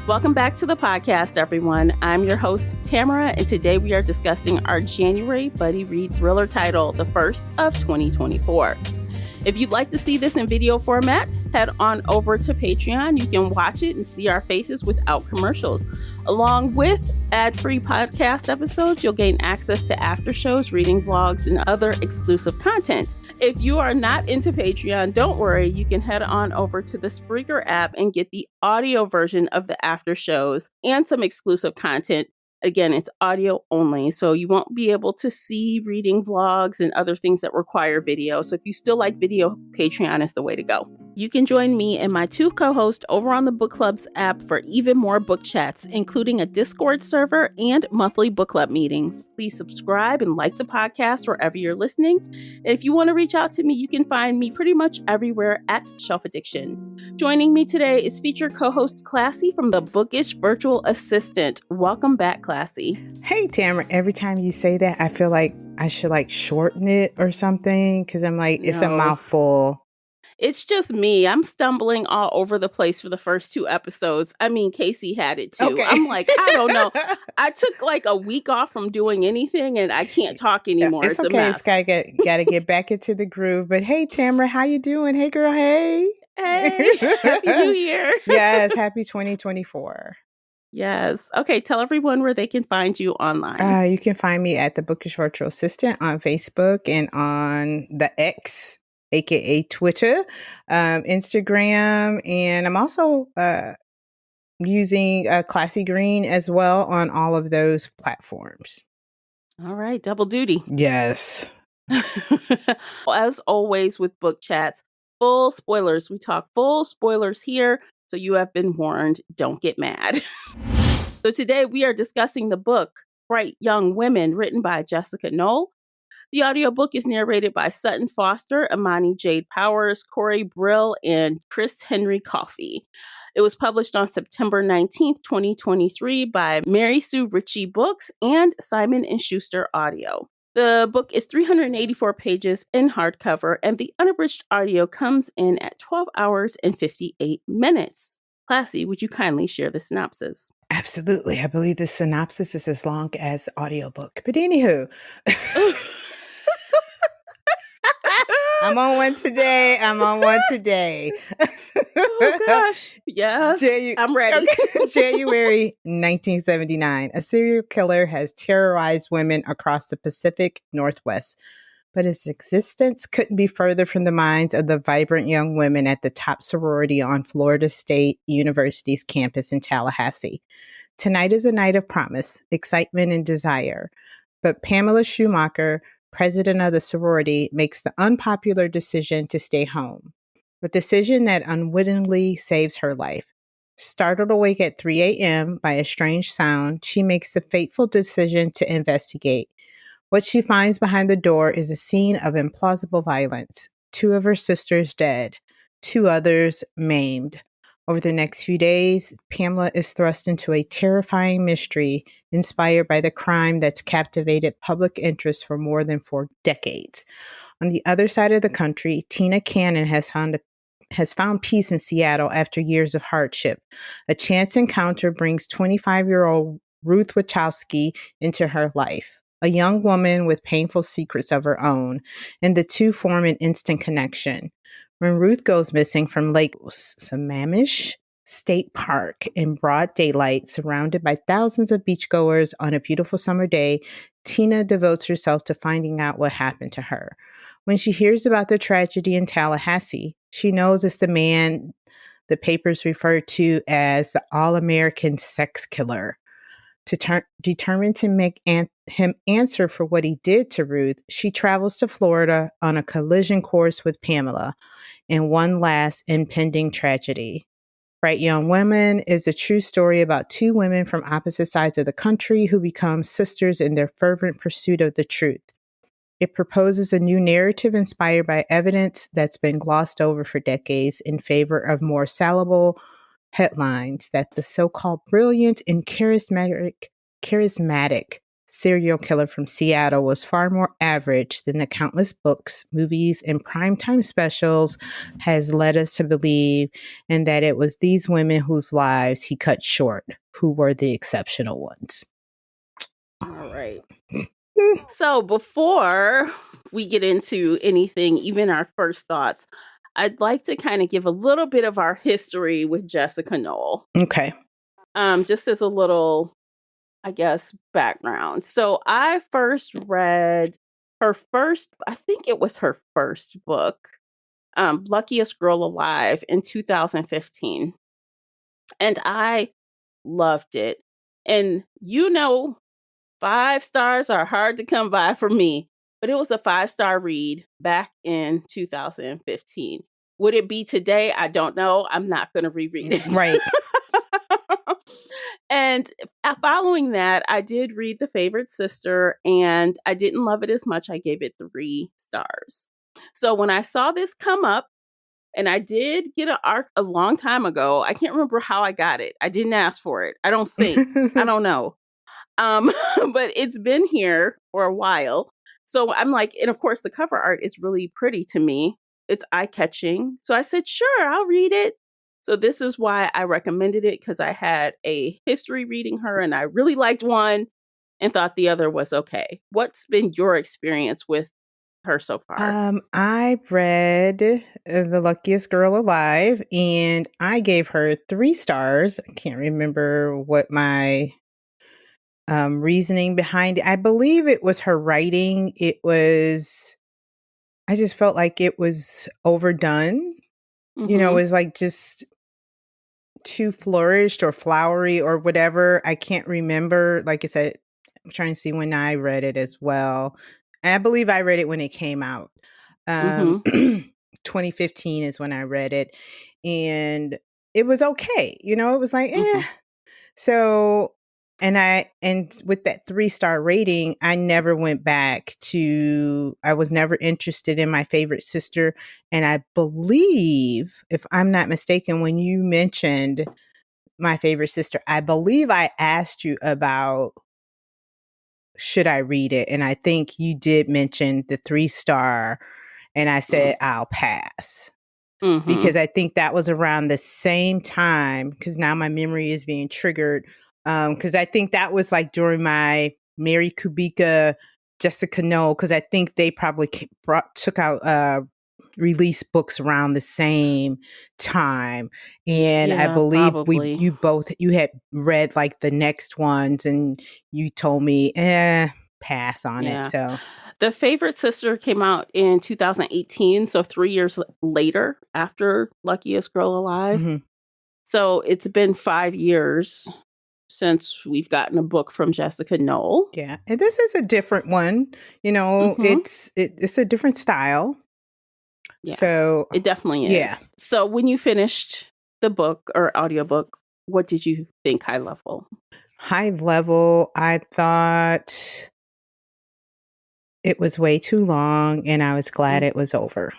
Welcome back to the podcast, everyone. I'm your host, Tamara, and today we are discussing our January buddy read thriller title, the first of 2024. If you'd like to see this in video format, head on over to Patreon. You can watch it and see our faces without commercials. Along with ad-free podcast episodes, you'll gain access to after shows, reading vlogs, and other exclusive content. If you are not into Patreon, don't worry. You can head on over to the Spreaker app and get the audio version of the after shows and some exclusive content. Again, it's audio only, so you won't be able to see reading vlogs and other things that require video. So if you still like video, Patreon is the way to go. You can join me and my two co-hosts over on the Book Club's app for even more book chats, including a Discord server and monthly book club meetings. Please subscribe and like the podcast wherever you're listening. And if you want to reach out to me, you can find me pretty much everywhere at Shelf Addiction. Joining me today is featured co-host Classy from the Bookish Virtual Assistant. Welcome back, Classy. Hey, Tamara. Every time you say that, I feel like I should shorten it or something because I'm like, it's a mouthful. It's just me. I'm stumbling all over the place for the first two episodes. I mean, Casey had it too. Okay. I'm like, I don't know. I took a week off from doing anything and I can't talk anymore. It's okay. It's got to get back into the groove. But hey, Tamara, how you doing? Hey, girl. Hey. Hey. Happy New Year. Yes. Happy 2024. Yes. Okay. Tell everyone where they can find you online. You can find me at the Bookish Virtual Assistant on Facebook and on the X, aka Twitter, Instagram, and I'm also using Classy Green as well on all of those platforms. All right. Double duty. Yes. As always with book chats, full spoilers. We talk full spoilers here. So you have been warned. Don't get mad. So today we are discussing the book, Bright Young Women, written by Jessica Knoll. The audiobook is narrated by Sutton Foster, Imani Jade Powers, Corey Brill, and Chris Henry Coffey. It was published on September 19th, 2023 by Mary Sue Ritchie Books and Simon & Schuster Audio. The book is 384 pages in hardcover, and the unabridged audio comes in at 12 hours and 58 minutes. Classy, would you kindly share the synopsis? Absolutely. I believe the synopsis is as long as the audiobook. But anywho, I'm on one today. Oh, gosh. Yes. I'm ready. January 1979. A serial killer has terrorized women across the Pacific Northwest, but his existence couldn't be further from the minds of the vibrant young women at the top sorority on Florida State University's campus in Tallahassee. Tonight is a night of promise, excitement, and desire. But Pamela Schumacher, president of the sorority, makes the unpopular decision to stay home. A decision that unwittingly saves her life. Startled awake at 3 a.m. by a strange sound, she makes the fateful decision to investigate. What she finds behind the door is a scene of implausible violence. 2 of her sisters dead, 2 others maimed. Over the next few days, Pamela is thrust into a terrifying mystery inspired by the crime that's captivated public interest for more than 4 decades. On the other side of the country, Tina Cannon has found peace in Seattle after years of hardship. A chance encounter brings 25-year-old Ruth Wachowski into her life, a young woman with painful secrets of her own, and the two form an instant connection. When Ruth goes missing from Lake Sammamish State Park in broad daylight, surrounded by thousands of beachgoers on a beautiful summer day, Tina devotes herself to finding out what happened to her. When she hears about the tragedy in Tallahassee, she knows it's the man the papers refer to as the All-American Sex Killer. Determined to make him answer for what he did to Ruth, she travels to Florida on a collision course with Pamela in one last impending tragedy. Bright Young Women is the true story about 2 women from opposite sides of the country who become sisters in their fervent pursuit of the truth. It proposes a new narrative inspired by evidence that's been glossed over for decades in favor of more salable headlines that the so-called brilliant and charismatic serial killer from Seattle was far more average than the countless books, movies, and primetime specials has led us to believe, and that it was these women whose lives he cut short who were the exceptional ones. All right. So before we get into anything, even our first thoughts, I'd like to kind of give a little bit of our history with Jessica Knoll. Okay. Just as a little, I guess, background. So I first read I think it was her first book, Luckiest Girl Alive, in 2015. And I loved it. And 5 stars are hard to come by for me, but it was a 5-star read back in 2015. Would it be today? I don't know. I'm not going to reread it. Right. And following that, I did read The Favorite Sister, and I didn't love it as much. I gave it 3 stars. So when I saw this come up, and I did get an arc a long time ago. I can't remember how I got it. I didn't ask for it. I don't think. I don't know. But it's been here for a while. So I'm like, and of course the cover art is really pretty to me. It's eye-catching. So I said, sure, I'll read it. So this is why I recommended it, because I had a history reading her and I really liked one and thought the other was okay. What's been your experience with her so far? I read The Luckiest Girl Alive, and I gave her 3 stars. I can't remember what my reasoning behind it. I believe it was her writing. I just felt like it was overdone. It was like just too flourished or flowery or whatever. I can't remember. Like I said, I'm trying to see when I read it as well. And I believe I read it when it came out. 2015 is when I read it. And it was okay. It was like, So, and with that 3-star rating, I never went back I was never interested in My Favorite Sister. And I believe, if I'm not mistaken, when you mentioned My Favorite Sister, I believe I asked you about, should I read it? And I think you did mention the 3-star, and I said, I'll pass. Because I think that was around the same time, because now my memory is being triggered. Because I think that was like during my Mary Kubica, Jessica Knoll, because I think they probably took out release books around the same time. And I Yeah, believe probably. you had read like the next ones, and you told me, pass on it. Yeah. So The Favorite Sister came out in 2018, so 3 years later after Luckiest Girl Alive. mhm. So it's been 5 years since we've gotten a book from Jessica Knoll. Yeah, and this is a different one. It's a different style. Yeah, So it definitely yeah, is. So when you finished the book or audiobook, what did you think high level? high level, I thought it was way too long, and I was glad it was over.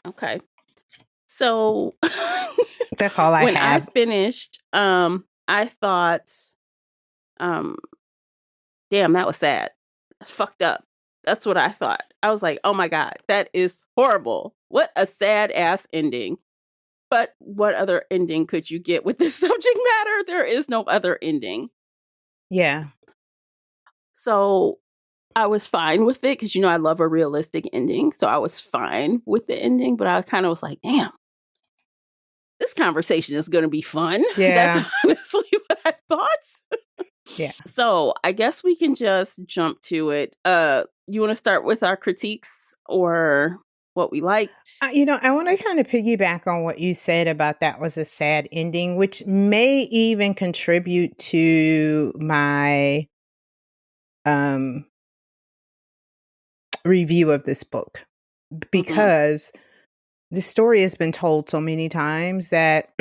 Okay. So That's all I when I have. finished, I thought, damn, that was sad. That's fucked up. That's what I thought. I was like, oh my God, that is horrible. What a sad ass ending. But what other ending could you get with this subject matter? There is no other ending. Yeah. So I was fine with it because, I love a realistic ending. So I was fine with the ending, but I kind of was like, damn, this conversation is going to be fun. Yeah. That's honestly what I thought. Yeah. So I guess we can just jump to it. You want to start with our critiques or what we liked? I want to kind of piggyback on what you said about that was a sad ending, which may even contribute to my review of this book, because the story has been told so many times that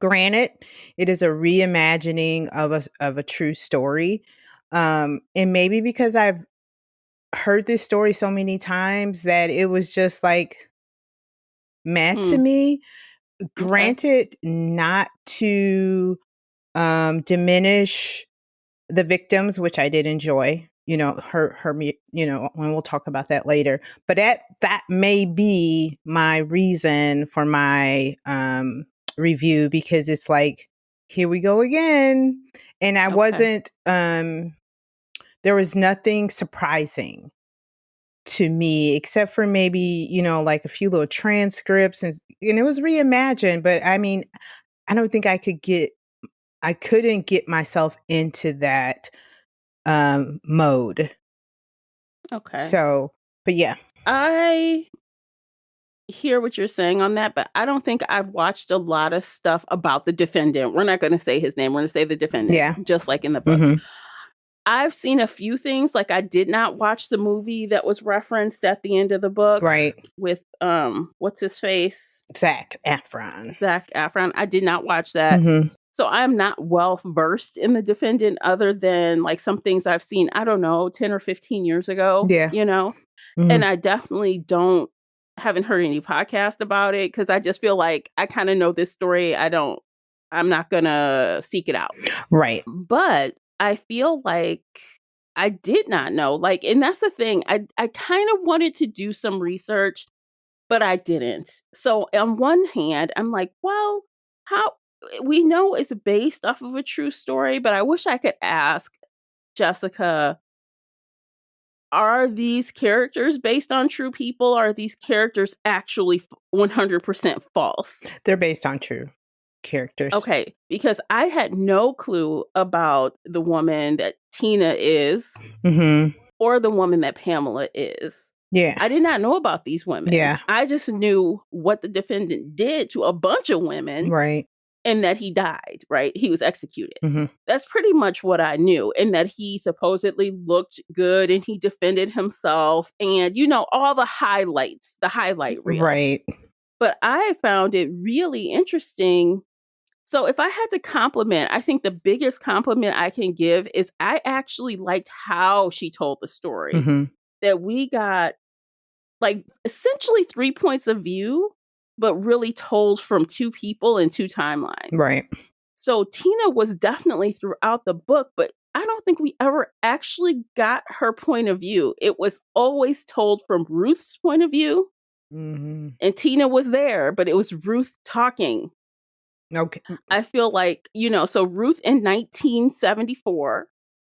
granted, it is a reimagining of a true story. And maybe because I've heard this story so many times that it was just like mad to me. Okay. Granted, not to diminish the victims, which I did enjoy. And we'll talk about that later. But that may be my reason for my review, because it's like, here we go again. And I wasn't, there was nothing surprising to me, except for maybe, like a few little transcripts, and it was reimagined. But I mean, I don't think I couldn't get myself into that mode. Okay. So, but yeah. I hear what you're saying on that, but I don't think I've watched a lot of stuff about the defendant. We're not going to say his name. We're going to say the defendant, just like in the book. Mm-hmm. I've seen a few things. Like, I did not watch the movie that was referenced at the end of the book. Right. With, what's his face? Zac Efron. I did not watch that. Mm-hmm. So I'm not well versed in the defendant, other than like some things I've seen, I don't know, 10 or 15 years ago. Yeah. Mm-hmm. And I definitely haven't heard any podcast about it, because I just feel like I kind of know this story. I'm not gonna seek it out. Right. But I feel like I did not know. Like, and that's the thing. I kind of wanted to do some research, but I didn't. So on one hand, I'm like, well, how we know it's based off of a true story, but I wish I could ask Jessica, are these characters based on true people? Or are these characters actually 100% false? They're based on true characters. Okay, because I had no clue about the woman that Tina is, or the woman that Pamela is. Yeah. I did not know about these women. Yeah. I just knew what the defendant did to a bunch of women. Right. And that he died, right? He was executed. Mm-hmm. That's pretty much what I knew. And that he supposedly looked good and he defended himself, and, all the highlights, the highlight reel. Right. But I found it really interesting. So if I had to compliment, I think the biggest compliment I can give is I actually liked how she told the story. Mm-hmm. That we got like essentially 3 points of view, but really told from 2 people and 2 timelines. Right. So Tina was definitely throughout the book, but I don't think we ever actually got her point of view. It was always told from Ruth's point of view. Mm-hmm. And Tina was there, but it was Ruth talking. Okay. I feel like, so Ruth in 1974.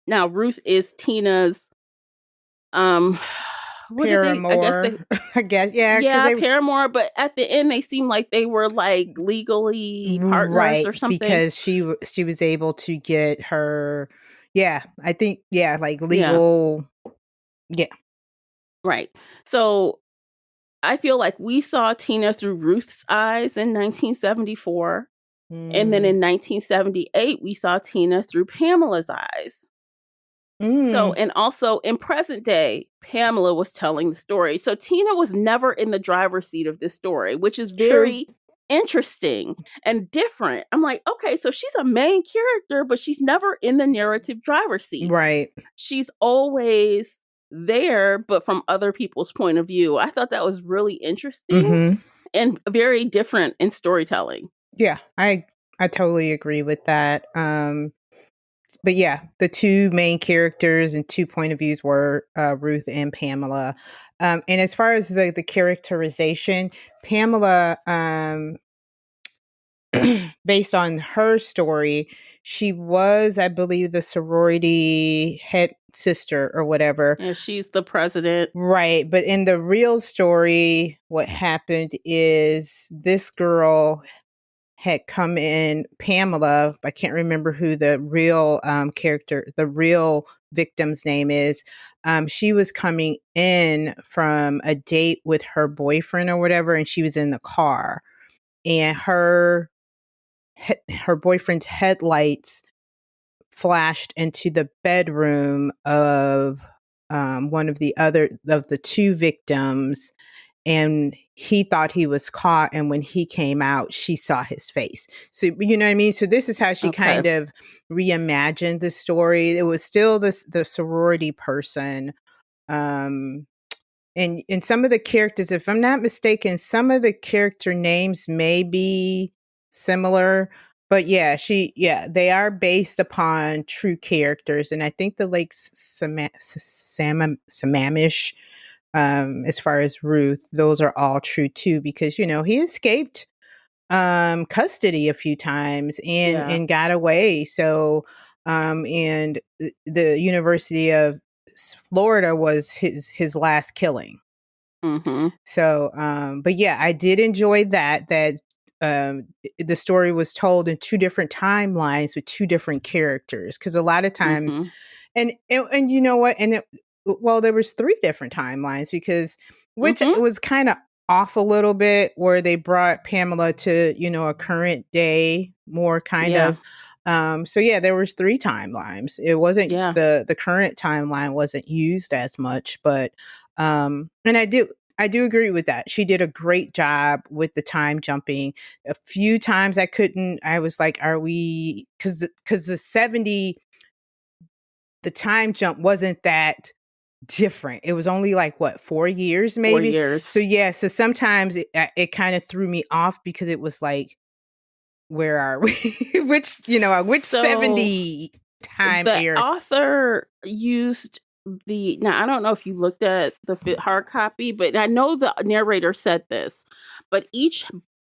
Now, Ruth is Tina's paramour. I guess. Yeah, paramour. But at the end, they seem like they were like legally partners or something. Because she was able to get her. Yeah, I think. Yeah, like legal. Yeah. Right. So I feel like we saw Tina through Ruth's eyes in 1974. And then in 1978, we saw Tina through Pamela's eyes. So, and also in present day, Pamela was telling the story. So Tina was never in the driver's seat of this story, which is very interesting and different. I'm like, okay, so she's a main character, but she's never in the narrative driver's seat. Right. She's always there, but from other people's point of view. I thought that was really interesting and very different in storytelling. Yeah, I totally agree with that. But yeah, the 2 main characters and 2 point of views were Ruth and Pamela. And as far as the characterization, Pamela, based on her story, she was, I believe, the sorority head sister or whatever. Yeah, she's the president. Right. But in the real story, what happened is this girl had come in, Pamela, I can't remember who the real the real victim's name is. She was coming in from a date with her boyfriend or whatever, and she was in the car, and her boyfriend's headlights flashed into the bedroom of one of the 2 victims. And he thought he was caught. And when he came out, she saw his face. So, you know what I mean? So this is how she kind of reimagined the story. It was still the sorority person. And some of the characters, if I'm not mistaken, some of the character names may be similar. But yeah, they are based upon true characters, and I think the Sammamish, as far as Ruth, those are all true too, because he escaped custody a few times and Yeah. got away. So and the University of Florida was his last killing. Mm-hmm. So but yeah, I did enjoy that the story was told in two different timelines with two different characters, because a lot of times, Mm-hmm. and you know what, well, there was three different timelines, because which Mm-hmm. was kind of off a little bit, where they brought Pamela to a current day more kind Yeah. of. So yeah, there was three timelines. It wasn't Yeah. the current timeline wasn't used as much, but and I do agree with that. She did a great job with the time jumping. A few times I was like, are we, because the 70, the time jump wasn't that different. It was only like what, 4 years 4 maybe. years. So yeah, so sometimes it kind of threw me off, because it was like, where are we? Which So 70 time the era? author used now I don't know if you looked at the hard copy, but I know the narrator said this, but each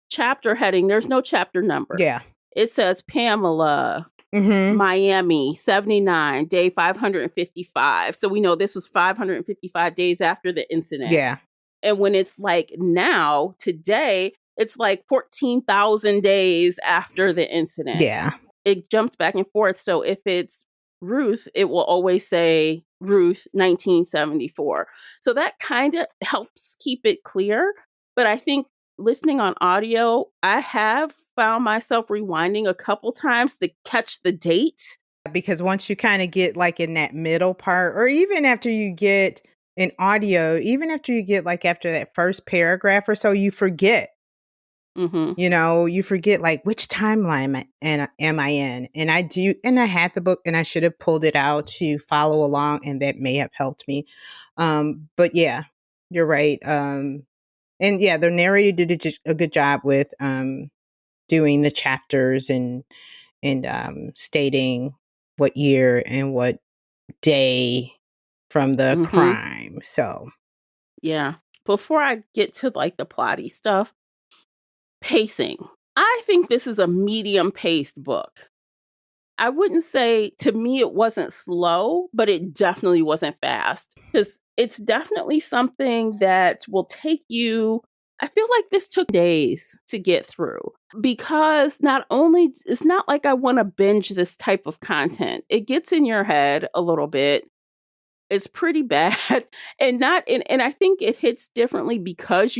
chapter heading, there's no chapter number. Yeah. It says Pamela, Mm-hmm. Miami, 79, day 555. So we know this was 555 days after the incident. Yeah. And when it's like now, today, it's like 14,000 days after the incident. Yeah. It jumps back and forth. So if it's Ruth, it will always say Ruth 1974. So that kind of helps keep it clear. But I think listening on audio, I have found myself rewinding a couple times to catch the date. Because once you kind of get like in that middle part, or even after you get in audio, even after you get like after that first paragraph or so, you forget. Mm-hmm. You forget like which timeline am I in? And I do, and I had the book, and I should have pulled it out to follow along, and that may have helped me. But yeah, you're right. And yeah, the narrator did a good job with doing the chapters and stating what year and what day from the Mm-hmm. crime. So Yeah. Before I get to like the plotty stuff, pacing. I think this is a medium paced book. I wouldn't say, to me it wasn't slow, but it definitely wasn't fast, because it's definitely something that will take you. I feel like this took days to get through, because not only it's not like I want to binge this type of content. It gets in your head a little bit. It's pretty bad. And I think it hits differently because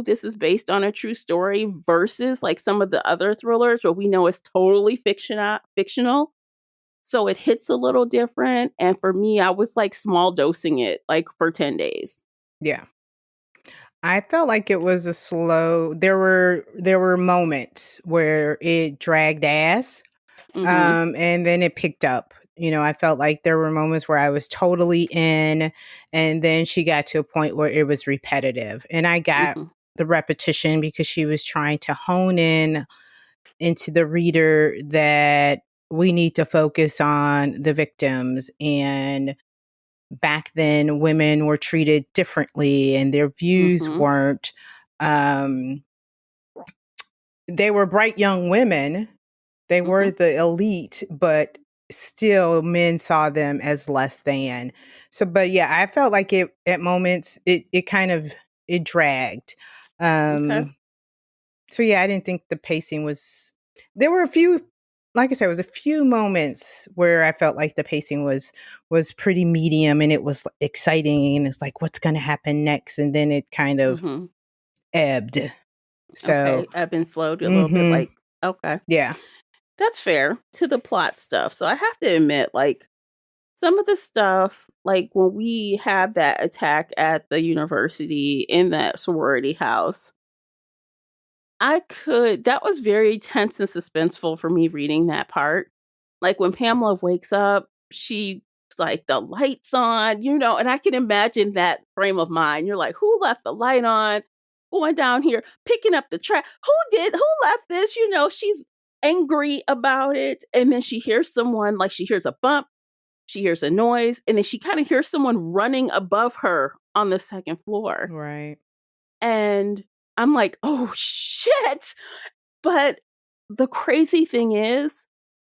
this is based on a true story versus like some of the other thrillers where we know it's totally fictional. So it hits a little different. And for me, I was like small dosing it like for 10 days. yeah. I felt like it was a slow. There were moments where it dragged ass, Mm-hmm. and then it picked up. I felt like there were moments where I was totally in, and then she got to a point where it was repetitive, and I got Mm-hmm. the repetition because she was trying to hone in into the reader that we need to focus on the victims, and back then women were treated differently and their views Mm-hmm. weren't um they were bright young women, they Mm-hmm. were the elite, but still men saw them as less than. So but yeah, I felt like it at moments it kind of it dragged. Okay. um so yeah, I didn't think the pacing was, there were a few, like I said, it was a few moments where I felt like the pacing was pretty medium, and it was exciting, and it's like what's going to happen next, and then it kind of Mm-hmm. ebbed. So Okay. Ebb and flowed a little bit mhm. like, okay. Yeah. That's fair to the plot stuff. So I have to admit, like, some of the stuff, like when we had that attack at the university in that sorority house, that was very tense and suspenseful for me reading that part. Like when Pamela wakes up, she's like, the lights on, and I can imagine that frame of mind. You're like, who left the light on? Going down here, picking up the trash. Who left this? She's angry about it. And then she hears someone, like she hears a bump, she hears a noise, and then she kind of hears someone running above her on the second floor. Right. And I'm like, oh shit. But the crazy thing is,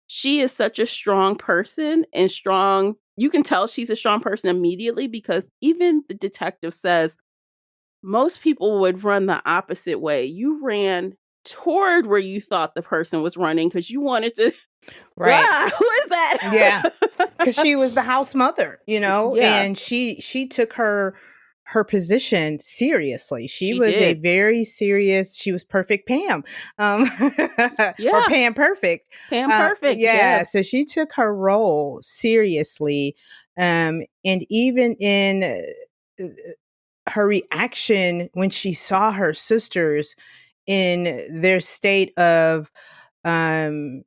she is such a strong person and strong. You can tell she's a strong person immediately because even the detective says most people would run the opposite way. You ran toward where you thought the person was running because you wanted to. Right. Who is that? Yeah. Because she was the house mother, Yeah. and she took her position seriously. She She was a did. very serious. She was perfect Pam, or Yeah. Pam Perfect. Pam Perfect. Yeah, Yes. so she took her role seriously, and even in her reaction when she saw her sisters in their state of um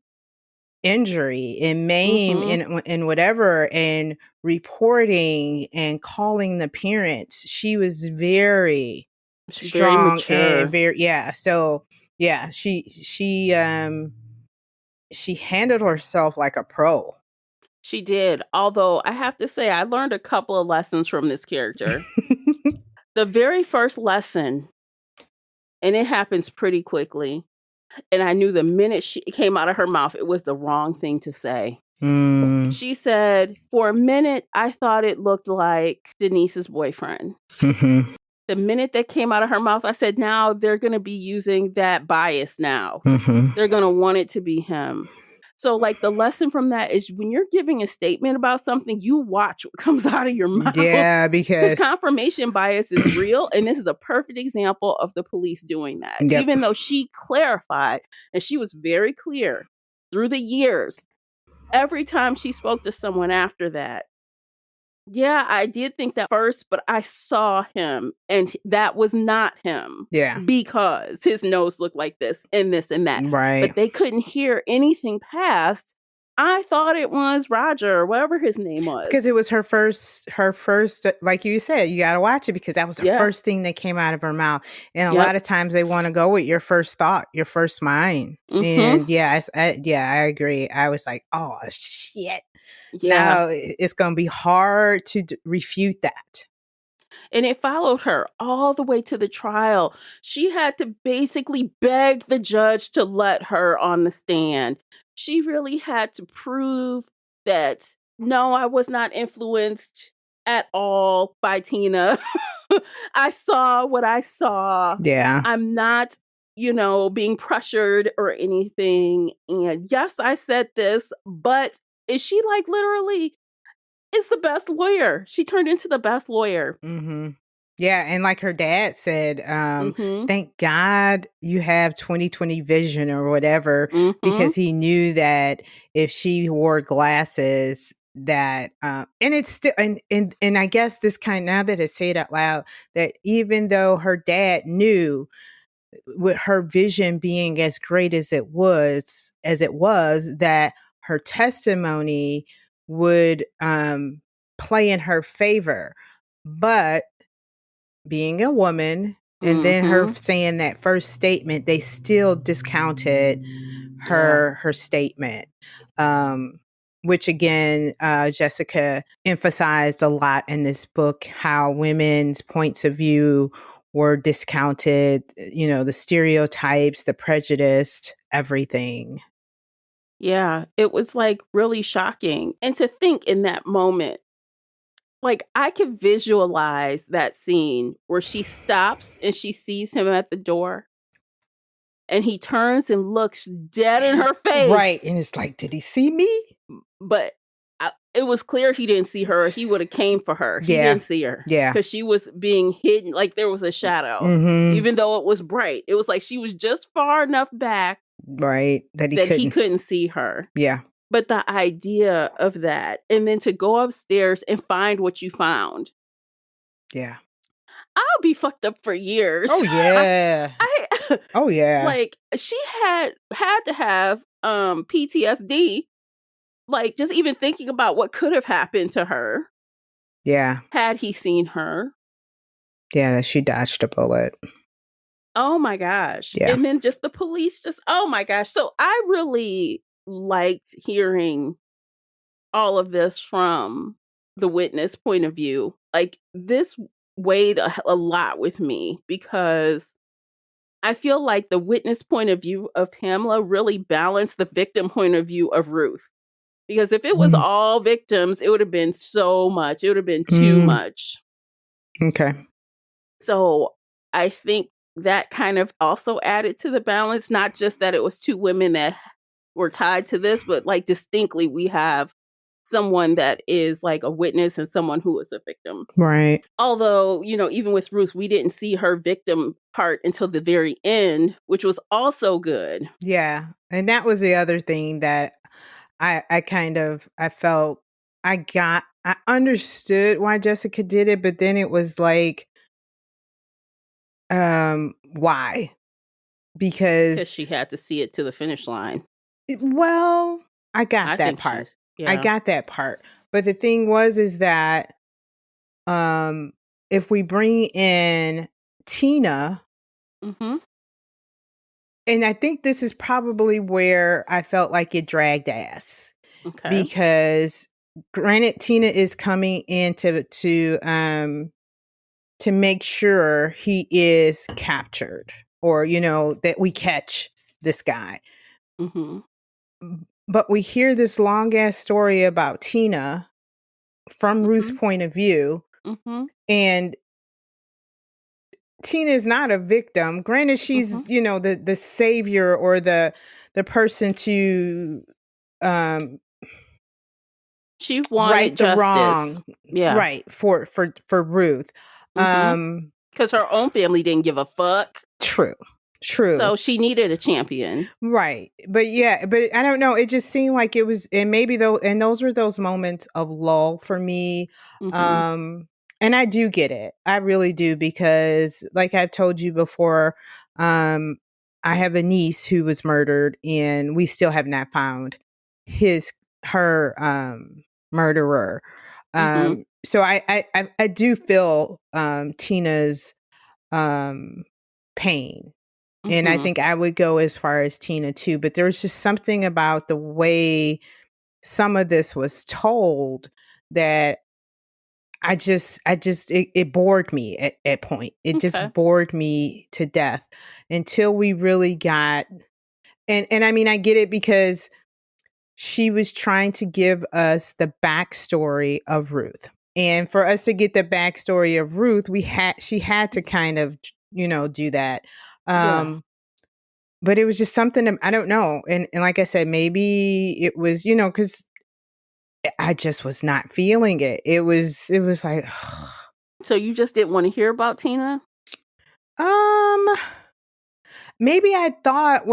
injury and maim Mm-hmm. and whatever, and reporting and calling the parents, she was very She's very strong and mature. very, yeah. So yeah, she handled herself like a pro. She did. Although I have to say, I learned a couple of lessons from this character. The very first lesson, and it happens pretty quickly, and I knew the minute it came out of her mouth, it was the wrong thing to say. Mm. She said, for a minute, I thought it looked like Denise's boyfriend. Mm-hmm. The minute that came out of her mouth, I said, now they're going to be using that bias now. Mm-hmm. They're going to want it to be him. So, like, the lesson from that is when you're giving a statement about something, you watch what comes out of your mouth. Yeah, Because because confirmation bias is real. And this is a perfect example of the police doing that. yep. Even though she clarified and she was very clear through the years, every time she spoke to someone after that, yeah, I did think that first, but I saw him and that was not him. Yeah. Because his nose looked like this and this and that. Right. But they couldn't hear anything past. I thought it was Roger or whatever his name was. Because it was her first, like you said, you got to watch it because that was the first thing that came out of her mouth. And a lot of times they want to go with your first thought, your first mind. Mm-hmm. And yeah, I agree. I was like, oh, shit. Yeah. Now it's going to be hard to refute that. And it followed her all the way to the trial. She had to basically beg the judge to let her on the stand. She really had to prove that, no, I was not influenced at all by Tina. I saw what I saw. Yeah. I'm not, being pressured or anything. And yes, I said this, but is she like literally is the best lawyer? She turned into the best lawyer. Mm-hmm. Yeah, and like her dad said, Mm-hmm. thank God you have 20/20 vision or whatever, Mm-hmm. because he knew that if she wore glasses, that and it's still and I guess this kind, now that I say it out loud, that even though her dad knew, with her vision being as great as it was, that her testimony would play in her favor, but being a woman and then her saying that first statement, they still discounted her statement, which again, Jessica emphasized a lot in this book, how women's points of view were discounted, the stereotypes, the prejudice, everything. Yeah, it was like really shocking. And to think in that moment, like I could visualize that scene where she stops and she sees him at the door and he turns and looks dead in her face. Right. And it's like, did he see me? But it was clear he didn't see her. He would have came for her. He didn't see her. Yeah. Because she was being hidden. Like there was a shadow. Mm-hmm. Even though it was bright. It was like she was just far enough back. Right. That he couldn't see her. Yeah. But the idea of that, and then to go upstairs and find what you found. Yeah. I'll be fucked up for years. Oh, yeah. Oh, yeah. Like, she had to have PTSD. Like, just even thinking about what could have happened to her. Yeah. Had he seen her. Yeah, she dodged a bullet. Oh my gosh. Yeah. And then just the police just, oh my gosh. So I really liked hearing all of this from the witness point of view. Like this weighed a lot with me because I feel like the witness point of view of Pamela really balanced the victim point of view of Ruth. Because if it was Mm. all victims, it would have been so much. It would have been too Mm. much. Okay. So I think that kind of also added to the balance, not just that it was two women that were tied to this, but like distinctly we have someone that is like a witness and someone who is a victim. Right. Although, you know, even with Ruth, we didn't see her victim part until the very end, which was also good. Yeah. And that was the other thing that I felt I understood why Jessica did it, but then it was like, why? Because Because she had to see it to the finish line. well, I got I that think part. she's, I yeah. got that part. But the thing was is that if we bring in Tina, Mm-hmm. and I think this is probably where I felt like it dragged ass Okay. because granted Tina is coming in to make sure he is captured or that we catch this guy. Mm-hmm. But we hear this long ass story about Tina from Ruth's Mm-hmm. point of view, Mm-hmm. and Tina is not a victim. Granted, she's Mm-hmm. the savior or the person to um She wanted right the justice. wrong, Yeah. right, for Ruth. Mm-hmm. Um Because her own family didn't give a fuck. True. True. So she needed a champion. Right. But yeah, but I don't know. It just seemed like it was, and maybe though, and those were those moments of lull for me. Mm-hmm. Um, and I do get it. I really do, because like I've told you before, um, I have a niece who was murdered and we still have not found his her murderer. Mm-hmm. So I do feel Tina's um pain, and I Mm-hmm. think I would go as far as Tina too, but there was just something about the way some of this was told that it bored me at point. It Okay. just bored me to death until we really got, and I mean I get it because she was trying to give us the backstory of Ruth. And for us to get the backstory of Ruth, she had to kind of, do that. Yeah. But it was just something I don't know. And like I said, maybe it was, because I just was not feeling it. It was like, So you just didn't want to hear about Tina? um, maybe I thought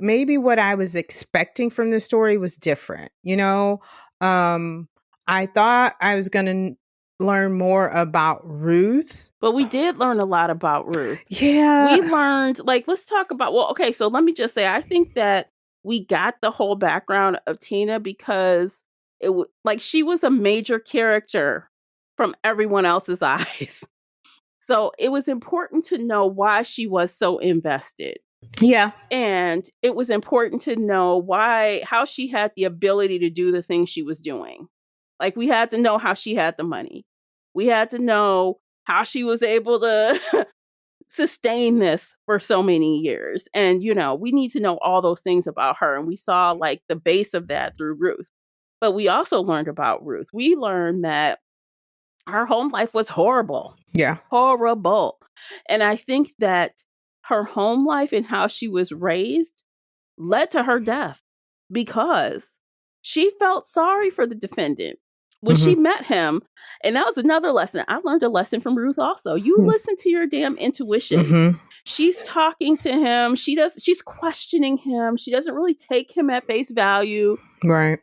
maybe what I was expecting from the story was different. I thought I was going to learn more about Ruth. But we did learn a lot about Ruth. We Yeah. learned, like, let's talk about, well, okay, so let me just say, I think that we got the whole background of Tina because like she was a major character from everyone else's eyes. So it was important to know why she was so invested. Yeah. And it was important to know how she had the ability to do the things she was doing. Like we had to know how she had the money. We had to know how she was able to sustain this for so many years. And, we need to know all those things about her. And we saw like the base of that through Ruth. But we also learned about Ruth. We learned that her home life was horrible. Yeah. Horrible. And I think that her home life and how she was raised led to her death because she felt sorry for the defendant when she Mm-hmm. met him. And that was another lesson. I learned a lesson from Ruth also. You listen to your damn intuition. Mm-hmm. She's talking to him. She's questioning him. She doesn't really take him at face value. Right.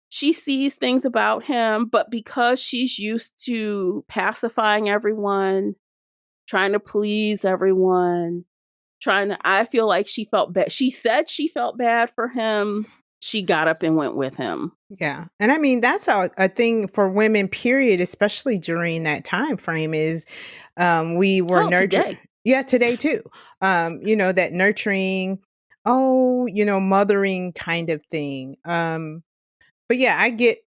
She sees things about him, but because she's used to pacifying everyone, trying to please everyone, I feel like she felt bad. She said she felt bad for him. She got up and went with him. Yeah. And I mean, that's a thing for women, period, especially during that time frame is we were nurtured. Today. Yeah, today too. That nurturing, mothering kind of thing. But yeah, I get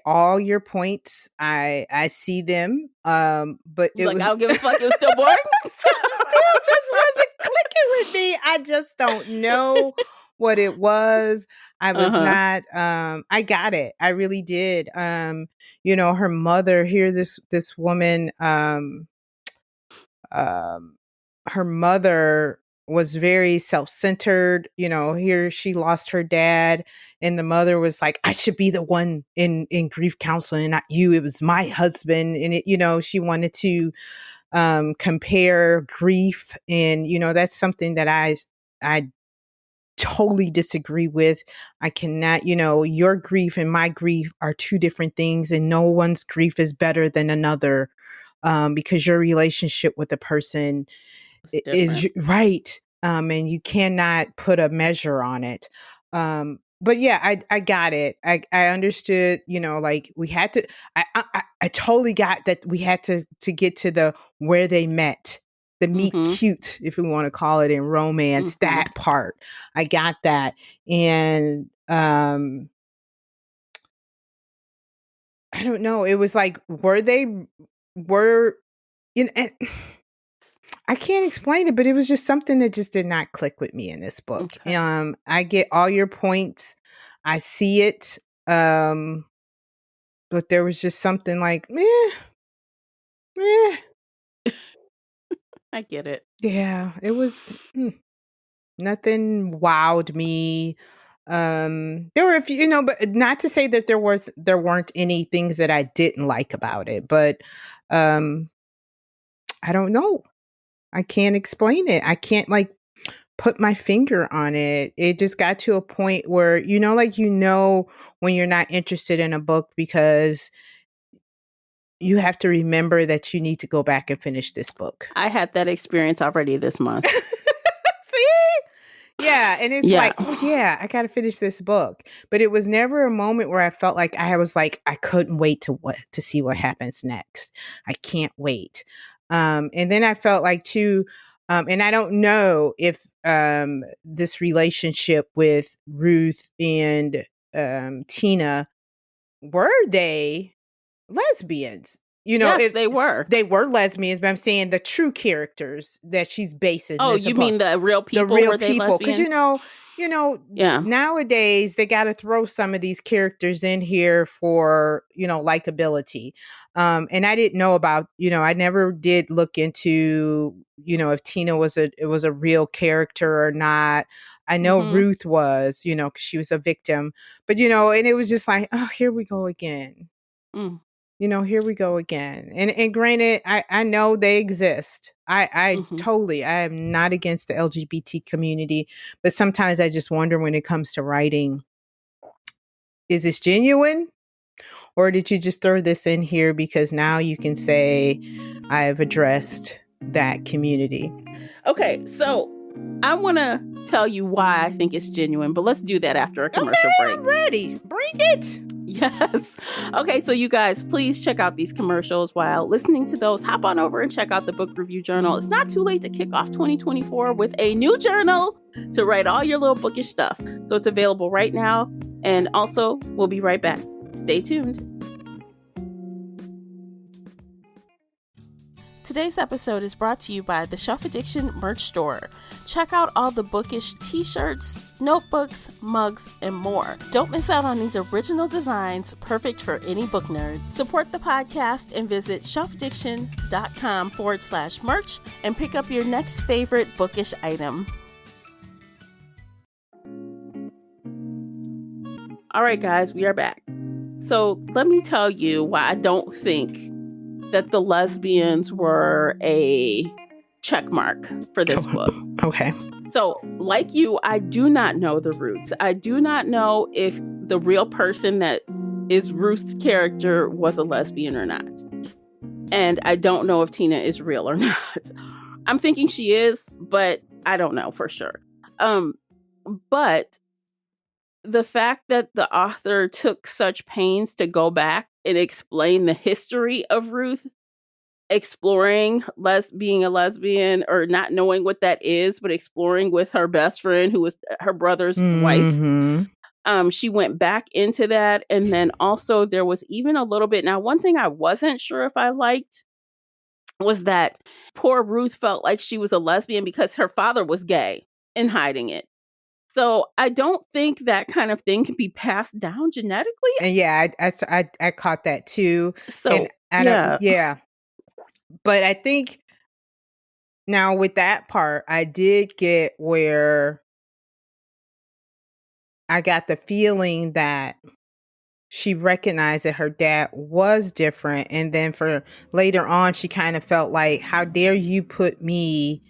all your points. I see them. But You it like, was I don't give a fuck. It was still boring. some still just wasn't clicking with me. I just don't know what it was. I was Uh-huh. not I got it. I really did. Her mother here, this woman, um her mother was very self-centered. Here she lost her dad, and the mother was like, I should be the one in grief counseling and not you. It was my husband. And she wanted to compare grief. And that's something that I totally disagree with. I cannot, your grief and my grief are two different things, and no one's grief is better than another. Because your relationship with the person It's is different. right. And you cannot put a measure on it. But yeah, I got it. I understood, like we had to, I totally got that we had to get to the where they met, the meet Mm-hmm. cute, if we want to call it in romance, Mm-hmm. that part. I got that. And I don't know. It was like, were and I can't explain it, but it was just something that just did not click with me in this book. Okay. I get all your points. I see it. Um, but there was just something like, meh. I get it. Yeah, it was nothing wowed me. There were a few, but not to say that there weren't any things that I didn't like about it, but um, I don't know. I can't explain it. I can't like put my finger on it. It just got to a point where, like, when you're not interested in a book because you have to remember that you need to go back and finish this book. I had that experience already this month. See? Yeah. And it's Yeah. like, oh, yeah, I got to finish this book. But it was never a moment where I felt like I couldn't wait to see what happens next. I can't wait. And then I felt like, too, and I don't know if this relationship with Ruth and Tina, were they lesbians? Yes, It they were. they were lesbians, but I'm saying the true characters that she's basing Oh, this you upon, mean the real the people? real Were they people. Because lesbian? Yeah. nowadays they got to throw some of these characters in here for likability. And I didn't know about, I never did look into, if Tina was a real character or not. I know Mm-hmm. Ruth was, 'cause she was a victim, but and it was just like, oh, here we go again. Mm. Here we go again. And granted, I know they exist. Mm-hmm. I am not against the LGBT community, but sometimes I just wonder when it comes to writing, is this genuine? Or did you just throw this in here because now you can say I have addressed that community? Okay, so I want to tell you why I think it's genuine, but let's do that after a commercial break. I'm ready. Bring it. Yes. Okay, so you guys, please check out these commercials. While listening to those, hop on over and check out the Book Review Journal. It's not too late to kick off 2024 with a new journal to write all your little bookish stuff. So it's available right now. And also, we'll be right back. Stay tuned. Today's episode is brought to you by the Shelf Addiction merch store. Check out all the bookish t-shirts, notebooks, mugs, and more. Don't miss out on these original designs, perfect for any book nerd. Support the podcast and visit shelfaddiction.com/merch and pick up your next favorite bookish item. All right, guys, we are back. So let me tell you why I don't think that the lesbians were a check mark for this book. Okay. So, like you, I do not know the roots. I do not know if the real person that is Ruth's character was a lesbian or not. And I don't know if Tina is real or not. I'm thinking she is, but I don't know for sure. But the fact that the author took such pains to go back and explain the history of Ruth exploring being a lesbian or not knowing what that is, but exploring with her best friend who was her brother's wife. She went back into that. And then also there was even a little bit. Now, one thing I wasn't sure if I liked was that poor Ruth felt like she was a lesbian because her father was gay and hiding it. So I don't think that kind of thing can be passed down genetically. And yeah, I caught that too. So And I don't, yeah. But I think now with that part, I did get where I got the feeling that she recognized that her dad was different. And then for later on, she kind of felt like, how dare you put me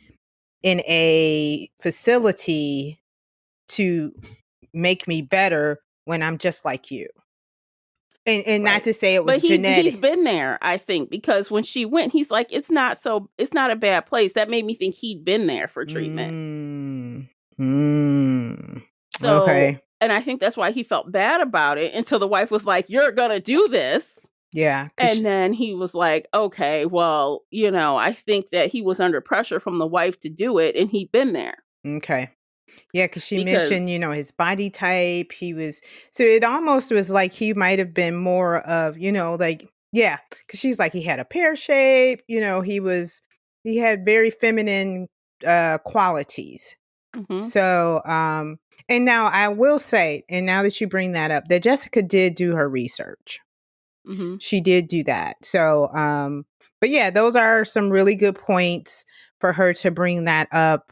in a facility to make me better when I'm just like you. And not to say it was but he's genetic. been there, I think, because when she went, he's like, it's not a bad place. That made me think he'd been there for treatment. So, Okay. and I think that's why he felt bad about it until the wife was like, you're gonna do this. Yeah. And then he was like, okay, well, I think that he was under pressure from the wife to do it, and he'd been there. Okay. Yeah, because she mentioned, his body type. So it almost was like he might have been more of, like, yeah, because she's like, he had a pear shape, he had very feminine qualities. So, and now I will say, and now that you bring that up, that Jessica did do her research. She did do that. So, but yeah, those are some really good points for her to bring that up.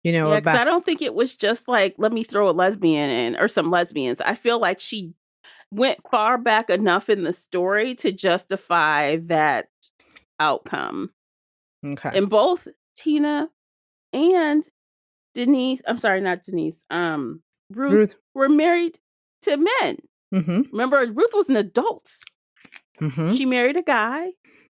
Yeah, because I don't think it was just like, let me throw a lesbian in or some lesbians. I feel like she went far back enough in the story to justify that outcome. Okay. And both Tina and Denise, I'm sorry, not Denise, Ruth were married to men. Remember, Ruth was an adult. She married a guy.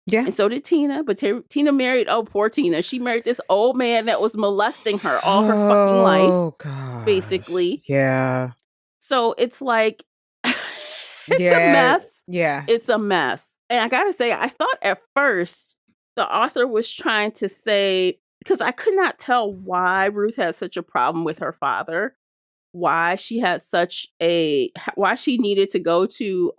Yeah. And so did Tina. But Tina married, poor Tina. She married this old man that was molesting her all her fucking life. Oh, gosh. Basically. Yeah. So it's like, it's a mess. Yeah. It's a mess. And I gotta say, I thought at first the author was trying to say, because I could not tell why Ruth had such a problem with her father, why she needed to go to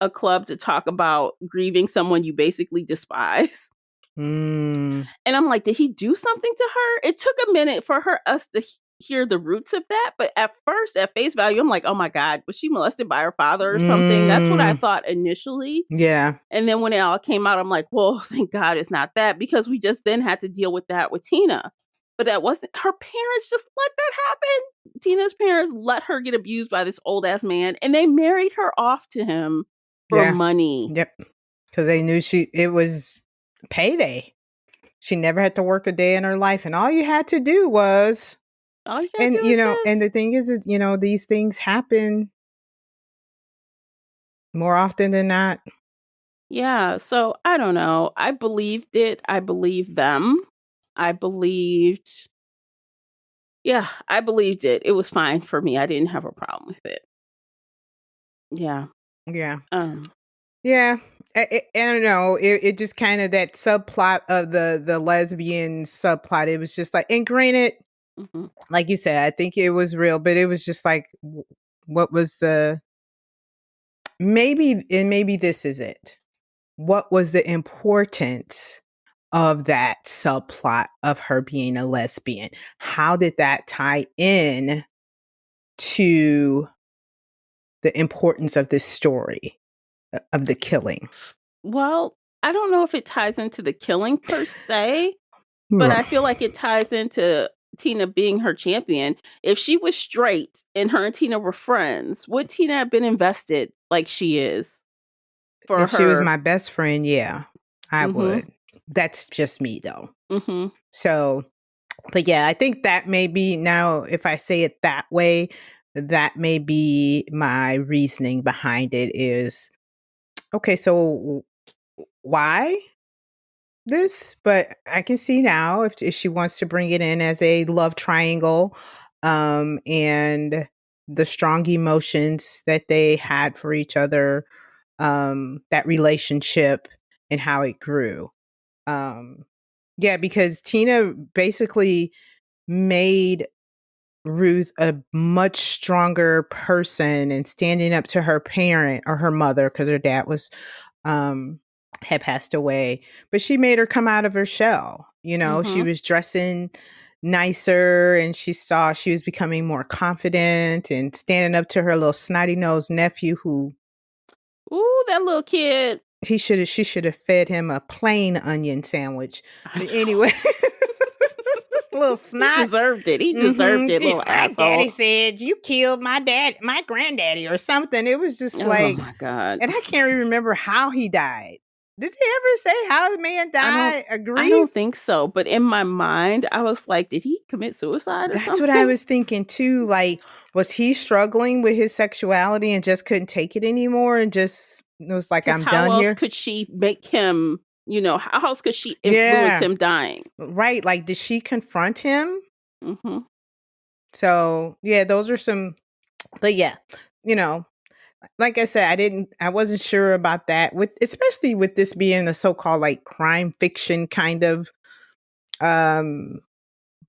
a club to talk about grieving someone you basically despise. And I'm like, did he do something to her? It took a minute for us to hear the roots of that. But at first, at face value, I'm like, oh my God, was she molested by her father or something? That's what I thought initially. Yeah. And then when it all came out, I'm like, well, thank God it's not that, because we just then had to deal with that with Tina. But that wasn't, her parents just let that happen. Tina's parents let her get abused by this old ass man, and they married her off to him for money. Yep. Because they knew it was payday. She never had to work a day in her life. And all you had to do was, and the thing is, these things happen more often than not. Yeah. So I don't know. I believed it. I believed them. I believed it. It was fine for me. I didn't have a problem with it. Yeah. Yeah. Yeah. I don't know. It just kind of that subplot of the lesbian subplot. It was just like, and granted, like you said, I think it was real, but it was just like, what was maybe this is it. What was the importance of that subplot of her being a lesbian? How did that tie in to the importance of this story of the killing? Well, I don't know if it ties into the killing per se, but I feel like it ties into Tina being her champion. If she was straight and her and Tina were friends, would Tina have been invested like she is? If she was my best friend, yeah, I would. That's just me, though. So, but yeah, I think that may be, now, if I say it that way, that may be my reasoning behind it is, okay, so why this? But I can see now if she wants to bring it in as a love triangle, and the strong emotions that they had for each other, that relationship, and how it grew. Yeah, because Tina basically made Ruth a much stronger person and standing up to her parent or her mother, because her dad was um had passed away, but she made her come out of her shell. She Mm-hmm. was dressing nicer, and she saw she was becoming more confident and standing up to her little snotty-nosed nephew who Ooh, that little kid. she should have fed him a plain onion sandwich. I But know. anyway, little He snot. deserved it. He deserved it, little My daddy asshole. said you killed my granddaddy or something. It was just Oh like, my God. and I can't even remember how he died. Did they ever say how the man I don't died? A I grief? don't think so. But in my mind, I was like, did he commit suicide or That's what I something? was thinking too. Like, was he struggling with his sexuality and just couldn't take it anymore and just was like, Because I'm how done else here? could she make him, how else could she influence Yeah. him dying? Right. Like, did she confront him? Mm-hmm. So, yeah, those are some, but yeah, you know, like I said, I wasn't sure about that with, especially with this being a so-called like crime fiction kind of um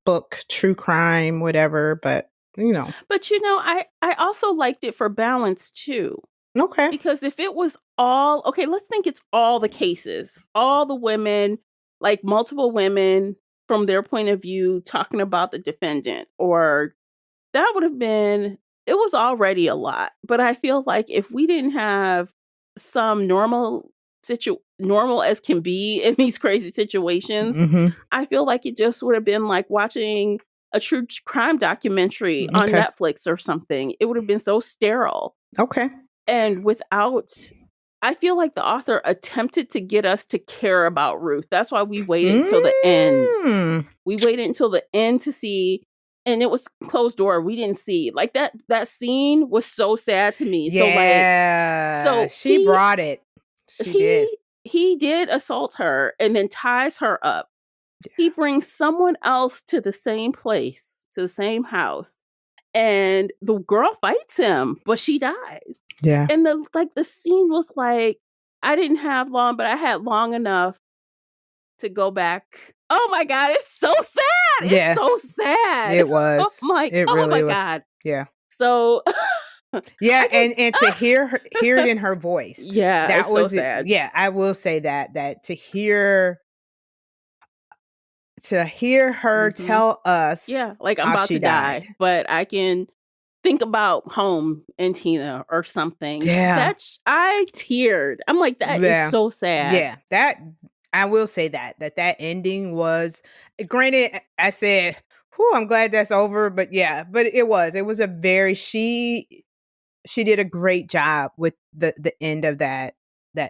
book, true crime, whatever, but But I also liked it for balance too. okay. Because if it was all okay, let's think it's all the cases, all the women, like multiple women from their point of view talking about the defendant, or that would have been, it was already a lot. But I feel like if we didn't have some normal as can be in these crazy situations, Mhm. I feel like it just would have been like watching a true crime documentary on Okay. Netflix or something. It would have been so sterile. Okay. And without, I feel like the author attempted to get us to care about Ruth. That's why we waited until the end. Mm. We waited until the end to see, and it was closed door. We didn't see like that scene was so sad to me. Yeah. So She brought it. She did. he did assault her and then ties her up. He brings someone else to the same place, to the same house, and the girl fights him, but she dies. Yeah. And the scene was like, I didn't have long, but I had long enough to go back. Oh my God, it's so sad. It's Yeah. so sad. It was. It Oh my really was. God. Yeah. So Yeah, I just and to hear it in her voice. yeah, it's That so was it. sad. Yeah, I will say that to hear her Mhm. tell us Yeah, like I'm how about she to died. die, but I can think about home and Tina or something. Yeah. I teared. I'm like, that is Yeah. so sad. Yeah. That I will say that ending was, granted, I said, "Whew, I'm glad that's over," but yeah, but it was a very she did a great job with the end of that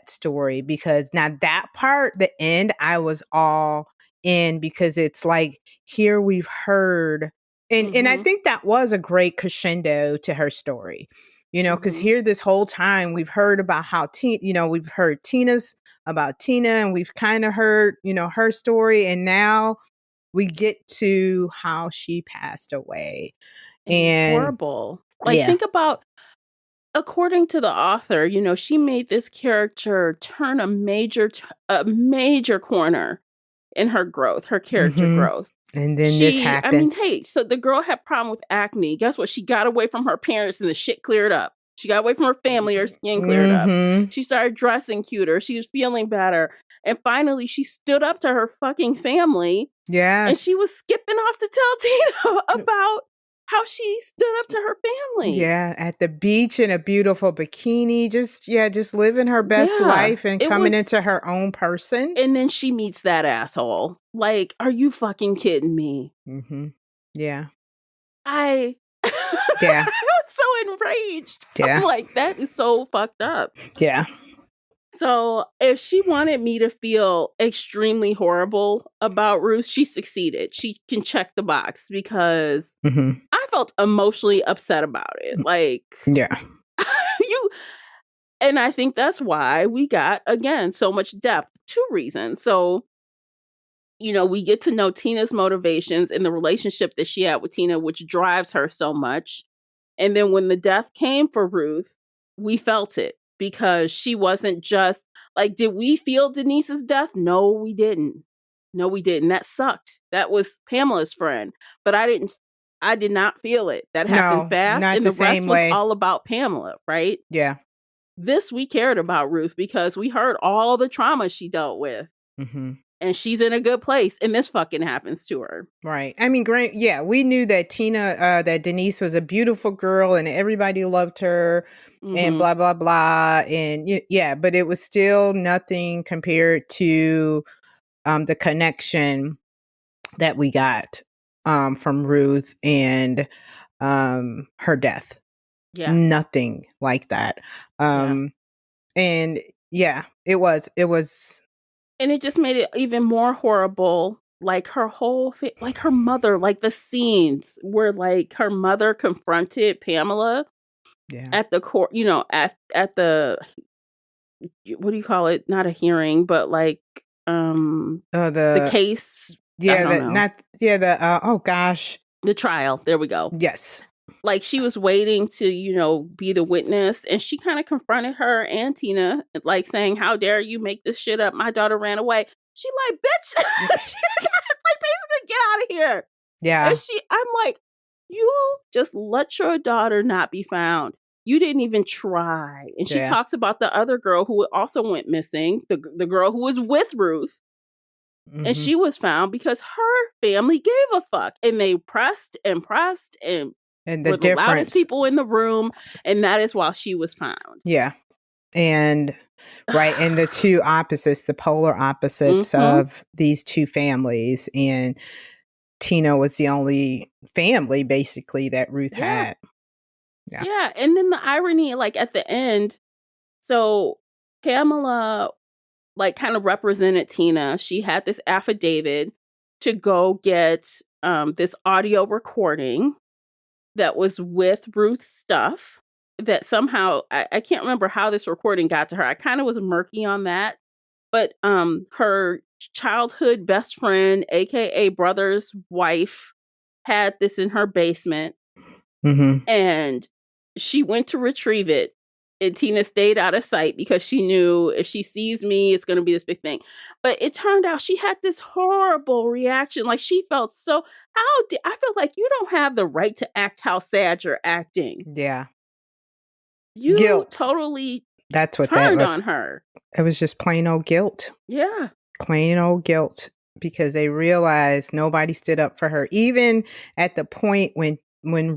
story, because now that part, the end, I was all in, because it's like, here we've heard, and I Mhm. think that was a great crescendo to her story. Because Mhm. here this whole time we've heard about how we've heard about Tina, and we've kind of heard, her story, and now we get to how she passed away. And it's And horrible. Like yeah. think about, according to the author, she made this character turn a major corner in her growth, her character Mhm. growth. And then this I mean, happens. hey, so the girl had problem with acne. Guess what? She got away from her parents and the shit cleared up. She got away from her family, her skin cleared up. Mhm. She started dressing cuter. She was feeling better. And finally, she stood up to her fucking family, and Yes. she was skipping off to tell Tina about how she stood up to her family. Yeah, at the beach in a beautiful bikini, just living her best Yeah, life and it coming was. into her own person. And then she meets that asshole. Like, are you fucking kidding me? Mhm. Yeah. I Yeah. I was so enraged. I'm Yeah. like, that is so fucked up. Yeah. So if she wanted me to feel extremely horrible about Ruth, she succeeded. She can check the box because Mhm. I felt emotionally upset about it. Like Yeah. you, and I think that's why we got, again, so much depth. Two reasons. So, we get to know Tina's motivations and the relationship that she had with Tina, which drives her so much. And then when the death came for Ruth, we felt it because she wasn't just Like, did we feel Denise's death? No, we didn't. No, we didn't. That sucked. That was Pamela's friend, but I did not feel it. That happened No, fast, not and the the rest same was way. all about Pamela, right? Yeah. This we cared about Ruth because we heard all the trauma she dealt with, Mm-hmm. and she's in a good place, and this fucking happens to her. Right. I mean, yeah, we knew that that Denise was a beautiful girl and everybody loved her and Mm-hmm. blah, blah, blah. And yeah, but it was still nothing compared to the connection that we got from Ruth and her death. Yeah. Nothing like that. Yeah. And yeah, it was. And it just made it even more horrible. Like her whole, like her mother, like the scenes where like her mother confronted Pamela Yeah. at the court, at the, what do you call it? Not a hearing, but like the case. I don't know. Oh gosh. The trial. There we go. Yes. Like she was waiting to, be the witness, and she kind of confronted her and Tina, like saying, "How dare you make this shit up? My daughter ran away." She like, bitch, she like basically get out of here. Yeah. And I'm like, you just let your daughter not be found. You didn't even try. And she talks about the other girl who also went missing, the girl who was with Ruth. Mm-hmm. And she was found because her family gave a fuck. And they pressed and were the loudest people in the room. And that is why she was found. Yeah. And right. And the two opposites, the polar opposites of these two families. And Tina was the only family basically that Ruth had. Yeah. Yeah. And then the irony, like at the end, so Pamela like kind of represented Tina. She had this affidavit to go get this audio recording that was with Ruth's stuff that somehow I can't remember how this recording got to her. I kind of was murky on that. But her childhood best friend, aka brother's wife, had this in her basement. And she went to retrieve it. And Tina stayed out of sight because she knew if she sees me, it's going to be this big thing. But it turned out she had this horrible reaction. Like she felt I feel like you don't have the right to act how sad you're acting. Yeah. You guilt. totally That's what turned that was. on her. It was just plain old guilt. Yeah. Plain old guilt because they realized nobody stood up for her. Even at the point when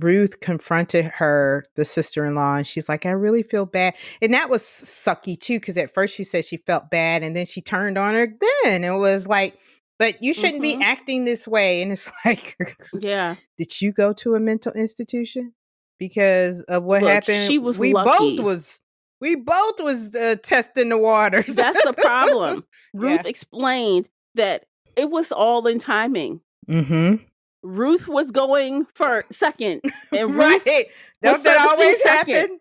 Ruth confronted her, the sister-in-law, and she's like, I really feel bad. And that was sucky too, because at first she said she felt bad and then she turned on her. Then it was like, but you shouldn't be acting this way. And it's like, yeah. Did you go to a mental institution? Because of what happened, she was we lucky. both was testing the waters. That's the problem. Ruth explained that it was all in timing. Ruth was going for second, and Ruth Don't that always happen?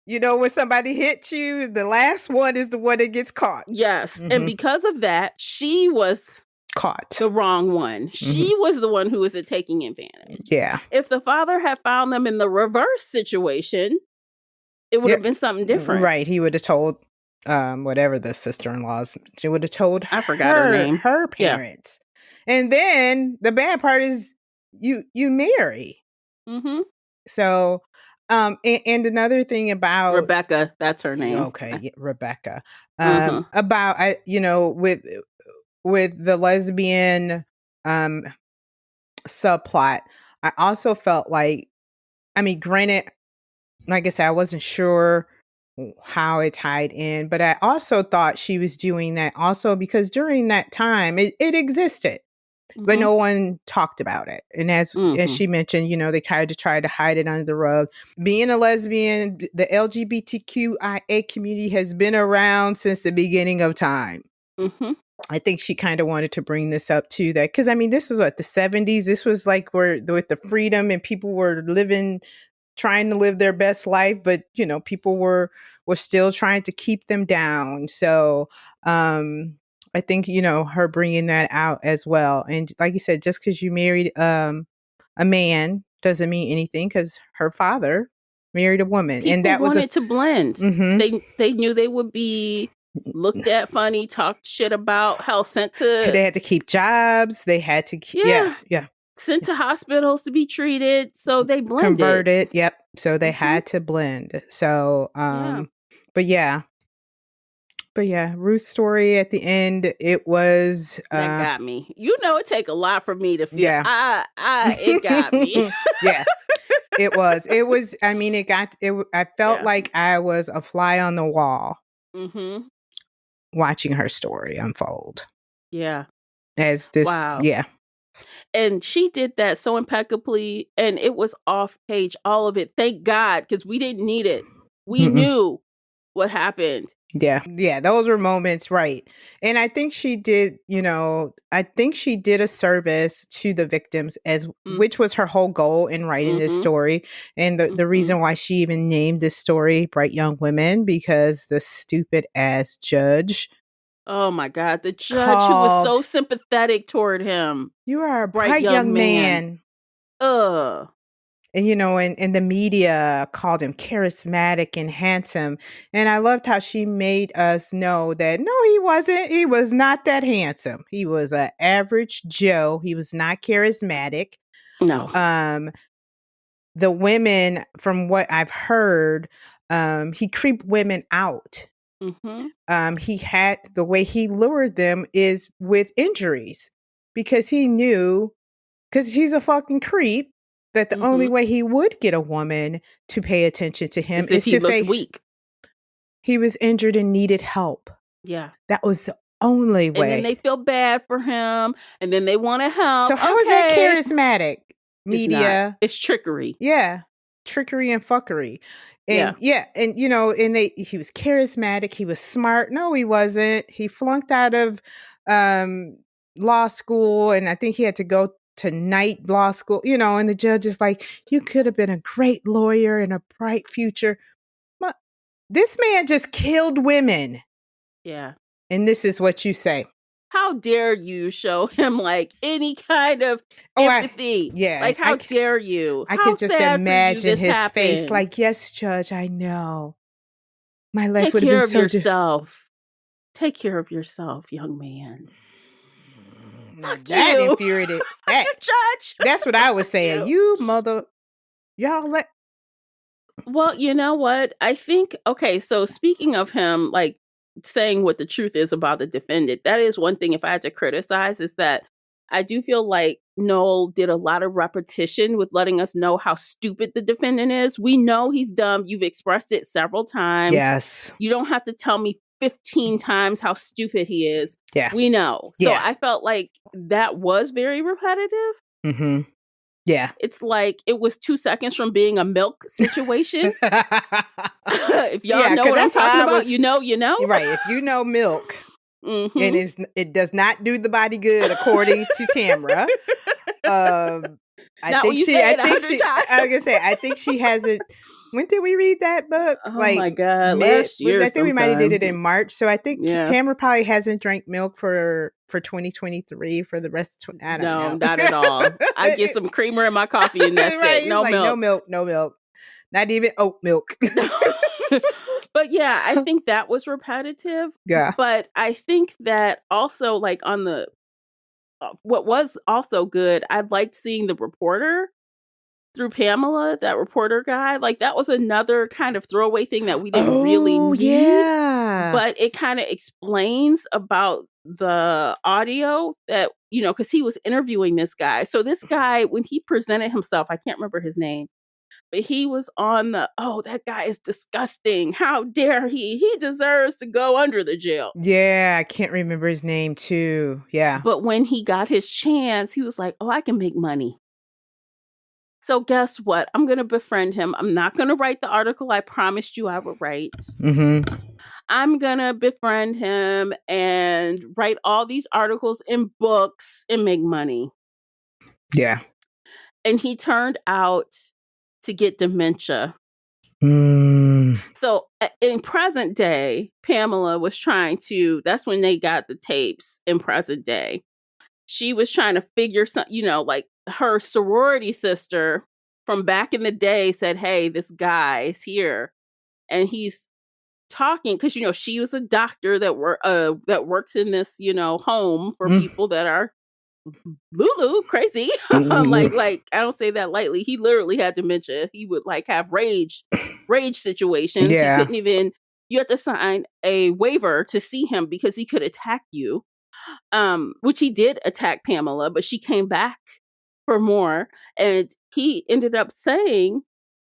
You know, when somebody hits you, the last one is the one that gets caught. Yes, and because of that, she was caught. The wrong one. She was the one who was taking advantage. Yeah. If the father had found them in the reverse situation, it would have been something different. Right. He would have told whatever the sister-in-law's, she would have told I forgot her name. Her parents. Yeah. And then the bad part is you marry. So and another thing about Rebecca, that's her name. Okay, Rebecca. About with the lesbian subplot, I also felt like, I mean, granted, like I said, I wasn't sure how it tied in, but I also thought she was doing that also because during that time it existed, but no one talked about it. And as she mentioned, they tried to hide it under the rug. Being a lesbian, the LGBTQIA community has been around since the beginning of time. I think she kind of wanted to bring this up too, that because I mean, this was what, the 70s. This was like with the freedom and people were trying to live their best life, but people were still trying to keep them down. So I think her bringing that out as well. And like you said, just because you married a man doesn't mean anything, because her father married a woman. People and that wanted to blend. They knew they would be looked at funny, talked shit about, hell, sent to... They had to keep jobs. They had to keep... Yeah. Sent to hospitals to be treated. So they blended. Converted. Yep. So they had to blend. So, But yeah, Ruth's story at the end, it was... that got me. You know, it take a lot for me to feel... it got me. Yeah. It was, I mean, I felt like I was a fly on the wall watching her story unfold. Yeah. As this, yeah. And she did that so impeccably, and it was off page, all of it. Thank God, because we didn't need it. We knew what happened. Yeah, those were moments, right? And I think she did, a service to the victims, which was her whole goal in writing this story. And the reason why she even named this story Bright Young Women, because the stupid ass judge. Oh my God, the judge who was so sympathetic toward him. You are a bright young man. Ugh. And, and the media called him charismatic and handsome. And I loved how she made us know that, no, he wasn't. He was not that handsome. He was an average Joe. He was not charismatic. No. The women, from what I've heard, he creeped women out. He had, the way he lured them is with injuries, because he knew, because he's a fucking creep, that the only way he would get a woman to pay attention to him is to look weak. He was injured and needed help. Yeah. That was the only way. And then they feel bad for him, and then they want to help. So how is that charismatic? Media. It's trickery. Yeah. Trickery and fuckery. And he was charismatic. He was smart. No, he wasn't. He flunked out of law school, and I think he had to go to night law school, and the judge is like, you could have been a great lawyer and a bright future. But this man just killed women. Yeah. And this is what you say. How dare you show him like any kind of empathy? How dare you? I could just imagine his face. Like, yes, Judge, I know. My life would have been so yourself. Take care of yourself, young man. Fuck that you. Infuriated. Judge. That's what I was saying. You mother. Y'all let. Well, you know what? I think, so speaking of him, like, saying what the truth is about the defendant, that is one thing, if I had to criticize, is that I do feel like Knoll did a lot of repetition with letting us know how stupid the defendant is. We know he's dumb. You've expressed it several times. Yes. You don't have to tell me 15 times how stupid he is. Yeah. We know. So I felt like that was very repetitive. Yeah. It's like it was 2 seconds from being a milk situation. If y'all know what I'm talking about, you know. Right. If you know milk, and it does not do the body good, according to Tamara. I think she hasn't. When did we read that book? Oh my God, last year. I think we might have did it in March. So I think Tamara probably hasn't drank milk for 2023 for the rest of I don't know. No, not at all. I get some creamer in my coffee and that's it. No milk. No milk. Not even oat milk. But yeah, I think that was repetitive. Yeah. But I think that also, like, on the what was also good, I liked seeing the reporter through Pamela, that reporter guy. Like, that was another kind of throwaway thing that we didn't really need. Yeah. But it kind of explains about the audio that, because he was interviewing this guy. So this guy, when he presented himself, I can't remember his name, but he was on that guy is disgusting. How dare he? He deserves to go under the jail. Yeah, I can't remember his name too. Yeah. But when he got his chance, he was like, I can make money. So guess what? I'm going to befriend him. I'm not going to write the article I promised you I would write. I'm going to befriend him and write all these articles in books and make money. Yeah. And he turned out to get dementia. So in present day, Pamela was trying to, that's when they got the tapes in present day. She was trying to figure something, like her sorority sister from back in the day said, hey, this guy is here and he's talking because she was a doctor that works in this home for people that are Lulu crazy. like I don't say that lightly. He literally had dementia. He would like have rage situations. He Yeah. couldn't even. You had to sign a waiver to see him because he could attack you. Which he did attack Pamela, but she came back for more, and he ended up saying,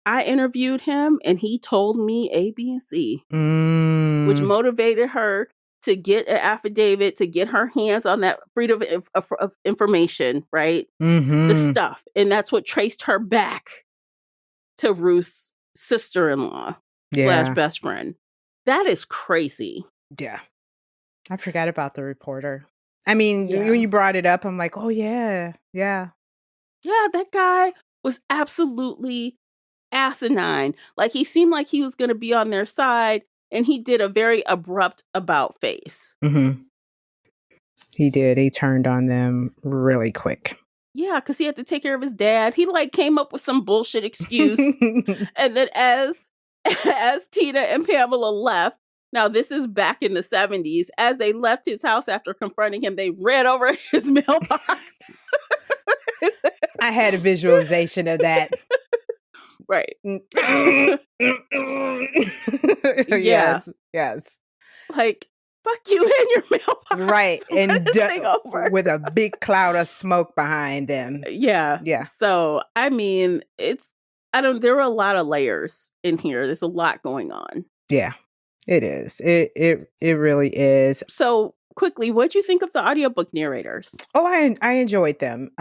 "I interviewed him, and he told me A, B, and C," which motivated her to get an affidavit to get her hands on that freedom of information, right? The stuff. And that's what traced her back to Ruth's sister-in-law / best friend. That is crazy. Yeah. I forgot about the reporter. I mean, Yeah. when you brought it up, I'm like, oh, yeah. Yeah, that guy was absolutely asinine. Like, he seemed like he was going to be on their side, and he did a very abrupt about face. He did. He turned on them really quick. Yeah, because he had to take care of his dad. He like came up with some bullshit excuse. And then as Tina and Pamela left, now this is back in the 70s, as they left his house after confronting him, they ran over his mailbox. I had a visualization of that. Right. Yes. Like, fuck you and your mailbox. Right. And over. with a big cloud of smoke behind them. Yeah. So, I mean, there were a lot of layers in here. There's a lot going on. Yeah, it is. It really is. So, quickly, what'd you think of the audiobook narrators? Oh, I enjoyed them.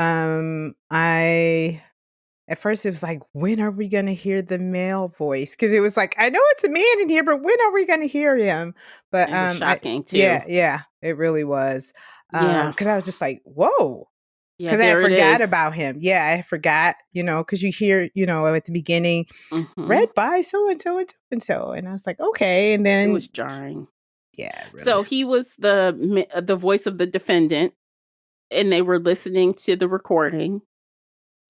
At first it was like, when are we going to hear the male voice? Because it was like, I know it's a man in here, but when are we going to hear him? But it was shocking too. Yeah, it really was. Because I was just like, whoa. Because I forgot about him. Yeah, I forgot, because you hear, at the beginning, read by so and so and so and so. And I was like, okay. And then it was jarring. Yeah. Really. So he was the voice of the defendant, and they were listening to the recording.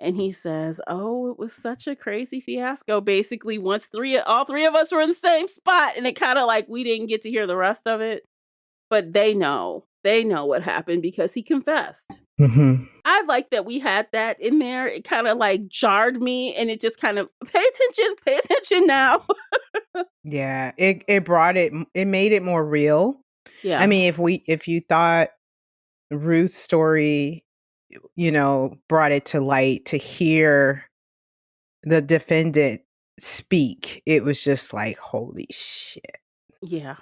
And he says, "Oh, it was such a crazy fiasco. Basically, once all three of us were in the same spot, and it kind of like we didn't get to hear the rest of it, but they know what happened because he confessed." I like that we had that in there. It kind of like jarred me, and it just kind of pay attention now. Yeah, it brought it made it more real. Yeah, I mean, if you thought Ruth's story, brought it to light to hear the defendant speak, it was just like, holy shit. Yeah.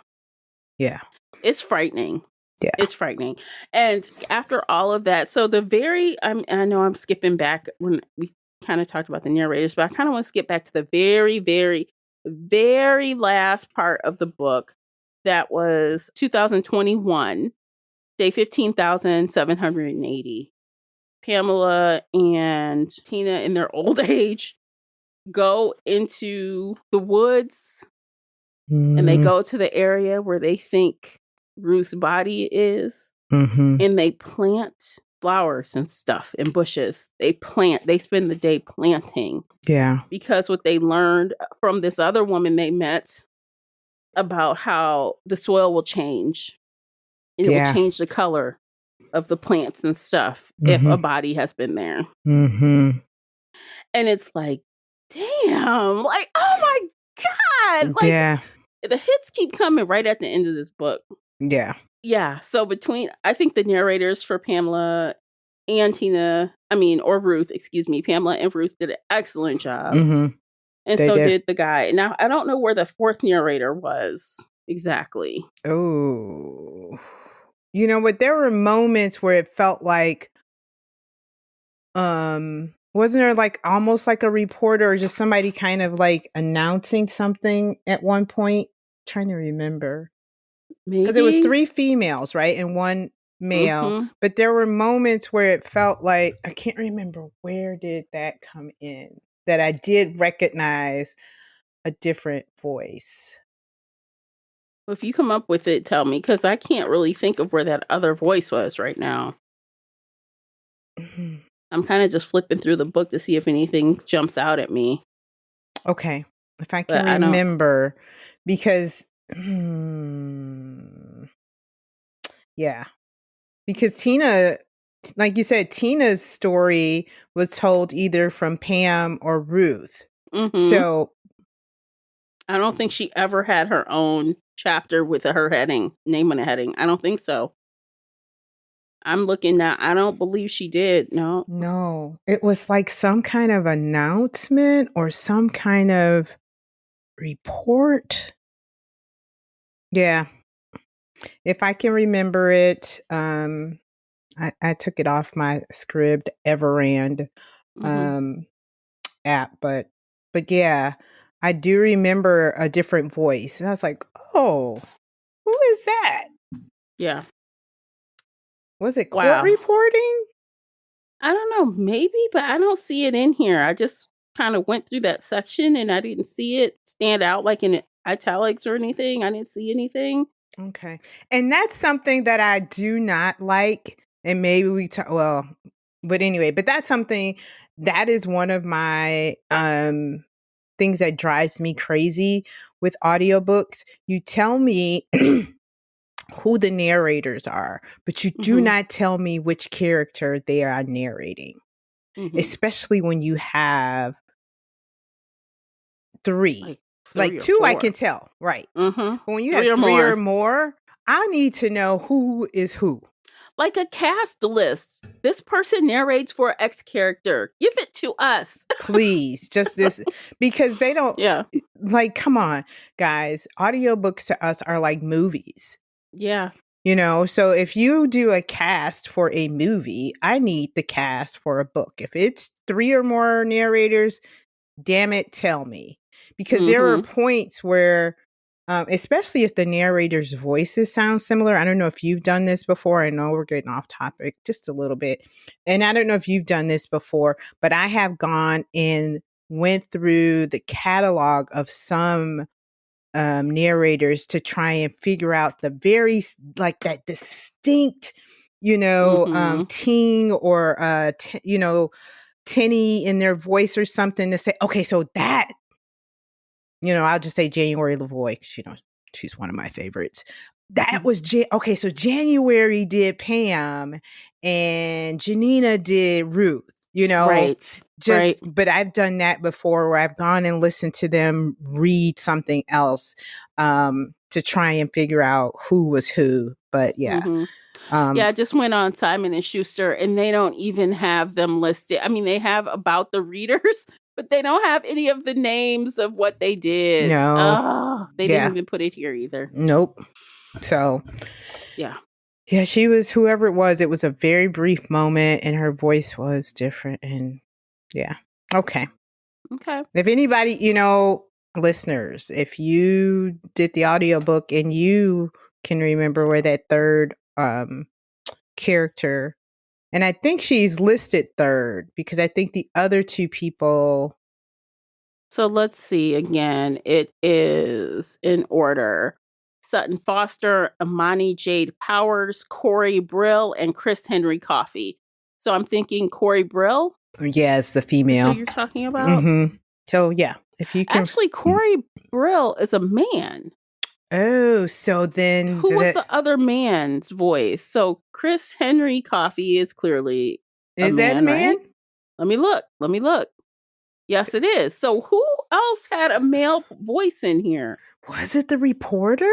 It's frightening. Yeah. It's frightening. And after all of that, so I know I'm skipping back when we kind of talked about the narrators, but I kind of want to skip back to the very, very, very last part of the book. That was 2021, day 15,780. Pamela and Tina, in their old age, go into the woods, and they go to the area where they think Ruth's body is, and they plant flowers and stuff and bushes. They spend the day planting. Yeah. Because what they learned from this other woman they met about how the soil will change. And it will change the color of the plants and stuff if a body has been there. And it's like, damn, like, oh my God. Like, the hits keep coming right at the end of this book. Yeah. So I think the narrators for Pamela and Ruth, Pamela and Ruth did an excellent job. And they did the guy. Now, I don't know where the fourth narrator was exactly. Oh, but there were moments where it felt like, wasn't there like almost like a reporter or just somebody kind of like announcing something at one point? I'm trying to remember. Because it was 3 females, right? And 1 male. But there were moments where it felt like, I can't remember where did that come in, that I did recognize a different voice. Well, if you come up with it, tell me, because I can't really think of where that other voice was right now. I'm kind of just flipping through the book to see if anything jumps out at me. Okay. If I can remember, because Yeah. Because Tina, like you said, Tina's story was told either from Pam or Ruth. Mm-hmm. So, I don't think she ever had her own chapter with her name on a heading. I don't think so. I'm looking now. I don't believe she did. No. no, it was like some kind of announcement or some kind of report. Yeah. If I can remember it, I took it off my Scribd Everand Mm-hmm. um, app, but yeah, I do remember a different voice, and I was like, "Oh, who is that? Yeah. Was it court Wow. reporting?" I don't know, maybe, but I don't see it in here. I just kind of went through that section and I didn't see it stand out like in italics or anything. I didn't see anything. Okay, and that's something that I do not like, and maybe we talk. Well, but anyway, but that's something that is one of my things that drives me crazy with audiobooks. You tell me who the narrators are, but you do Mhm. not tell me which character they are narrating, Mhm. especially when you have three. Like Like 3 or two, I 4. can tell, right? Mhm. But when you 3 have or three or more. more, I need to know who is who. Like a cast list. This person narrates for X character. Give it to us. Please, just this, because they don't, Yeah. like, come on, guys. Audiobooks to us are like movies. Yeah. So if you do a cast for a movie, I need the cast for a book. If it's three or more narrators, damn it, tell me. Because there are Mhm. points where, especially if the narrator's voices sound similar. I don't know if you've done this before. I know we're getting off topic just a little bit. And I don't know if you've done this before, but I have gone and went through the catalog of some narrators to try and figure out the like that distinct, Mhm. ting or, tinny in their voice or something to say, okay, so that, I'll just say January LaVoy, because, she's one of my favorites. That Mhm. was, okay, so January did Pam and Janina did Ruth, Right. Right. but I've done that before where I've gone and listened to them read something else to try and figure out who was who. But yeah. Mhm. Yeah, Um, I just went on Simon and Schuster and they don't even have them listed. I mean, they have about the readers, but they don't have any of the names of what they did. no. Oh, they didn't Yeah. even put it here either. Nope. So Yeah. yeah, she was whoever it was a very brief moment and her voice was different and yeah. Okay. Okay. If anybody, listeners, if you did the audiobook and you can remember where that third character, and I think she's listed third because I think the other two people. So let's see again. It is in order. Sutton Foster, Amani Jade Powers, Corey Brill, and Chris Henry Coffey. So I'm thinking Corey Brill Yes, the is who female. you're talking about. Mm-hmm. So yeah, if you can. Actually, Corey Brill is a man. Oh, so then Who was the other man's voice? So Chris Henry Coffey is clearly a is that a man, man? right? Let me look. Let me look. Yes, it is. So who else had a male voice in here? Was it the reporter?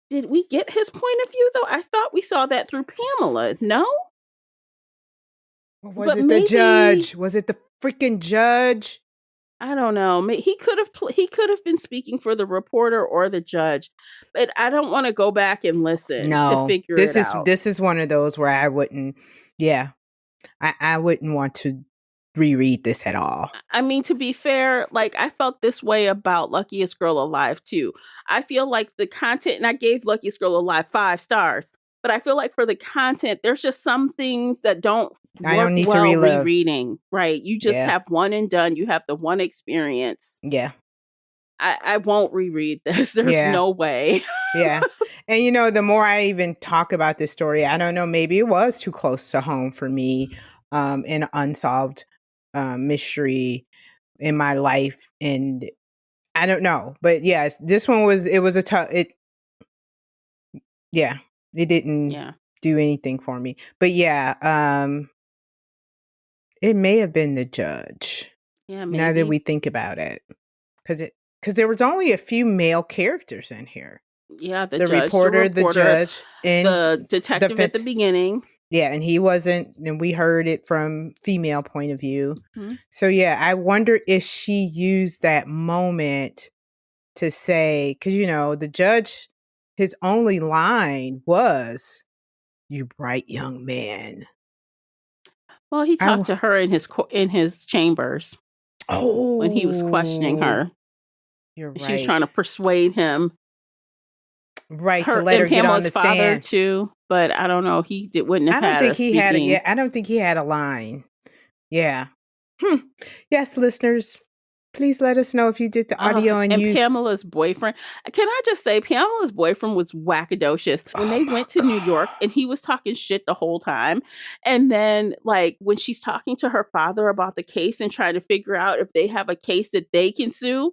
Did we get his point of view though? I thought we saw that through Pamela. No? Or was But it the maybe judge? Was it the freaking judge? I don't know. He could have he could have been speaking for the reporter or the judge. But I don't want to go back and listen to No. figure This it is out. this is one of those where I wouldn't, yeah. I wouldn't want to reread this at all. I mean, to be fair, like I felt this way about Luckiest Girl Alive too. I feel like the content, and I gave Luckiest Girl Alive 5 stars, but I feel like for the content, there's just some things that don't I don't work need to well relive. rereading, right? You just Yeah. have one and done, you have the one experience. Yeah. I won't reread this. There's Yeah. no way. Yeah. And the more I even talk about this story, I don't know, maybe it was too close to home for me, in unsolved mystery in my life. And I don't know, but yes, this one was. It was a tough. Yeah, it didn't Yeah. do anything for me. But yeah, it may have been the judge. Yeah, Now that maybe. we think about it, because there was only a few male characters in here. Yeah, the The judge, the reporter, the reporter, judge, and the detective at the beginning. Yeah, and he wasn't, and we heard it from female point of view. Mhm. So yeah, I wonder if she used that moment to say, because the judge, his only line was, "You bright young man." Well, he I talked w- to her in his chambers when he was questioning oh, her. you're She was trying to right. persuade him, Right, to her let and her get on Pamela's the father stand. too. But I don't know. Wouldn't have I don't had think a he had it. speaking. Yeah, I don't think he had a line. Yeah. Hmm. Yes, listeners, please let us know if you did the audio and And you. Pamela's boyfriend. Can I just say, Pamela's boyfriend was wackodocious when Oh they my went to New York, God. and he was talking shit the whole time. And then, like, when she's talking to her father about the case and trying to figure out if they have a case that they can sue,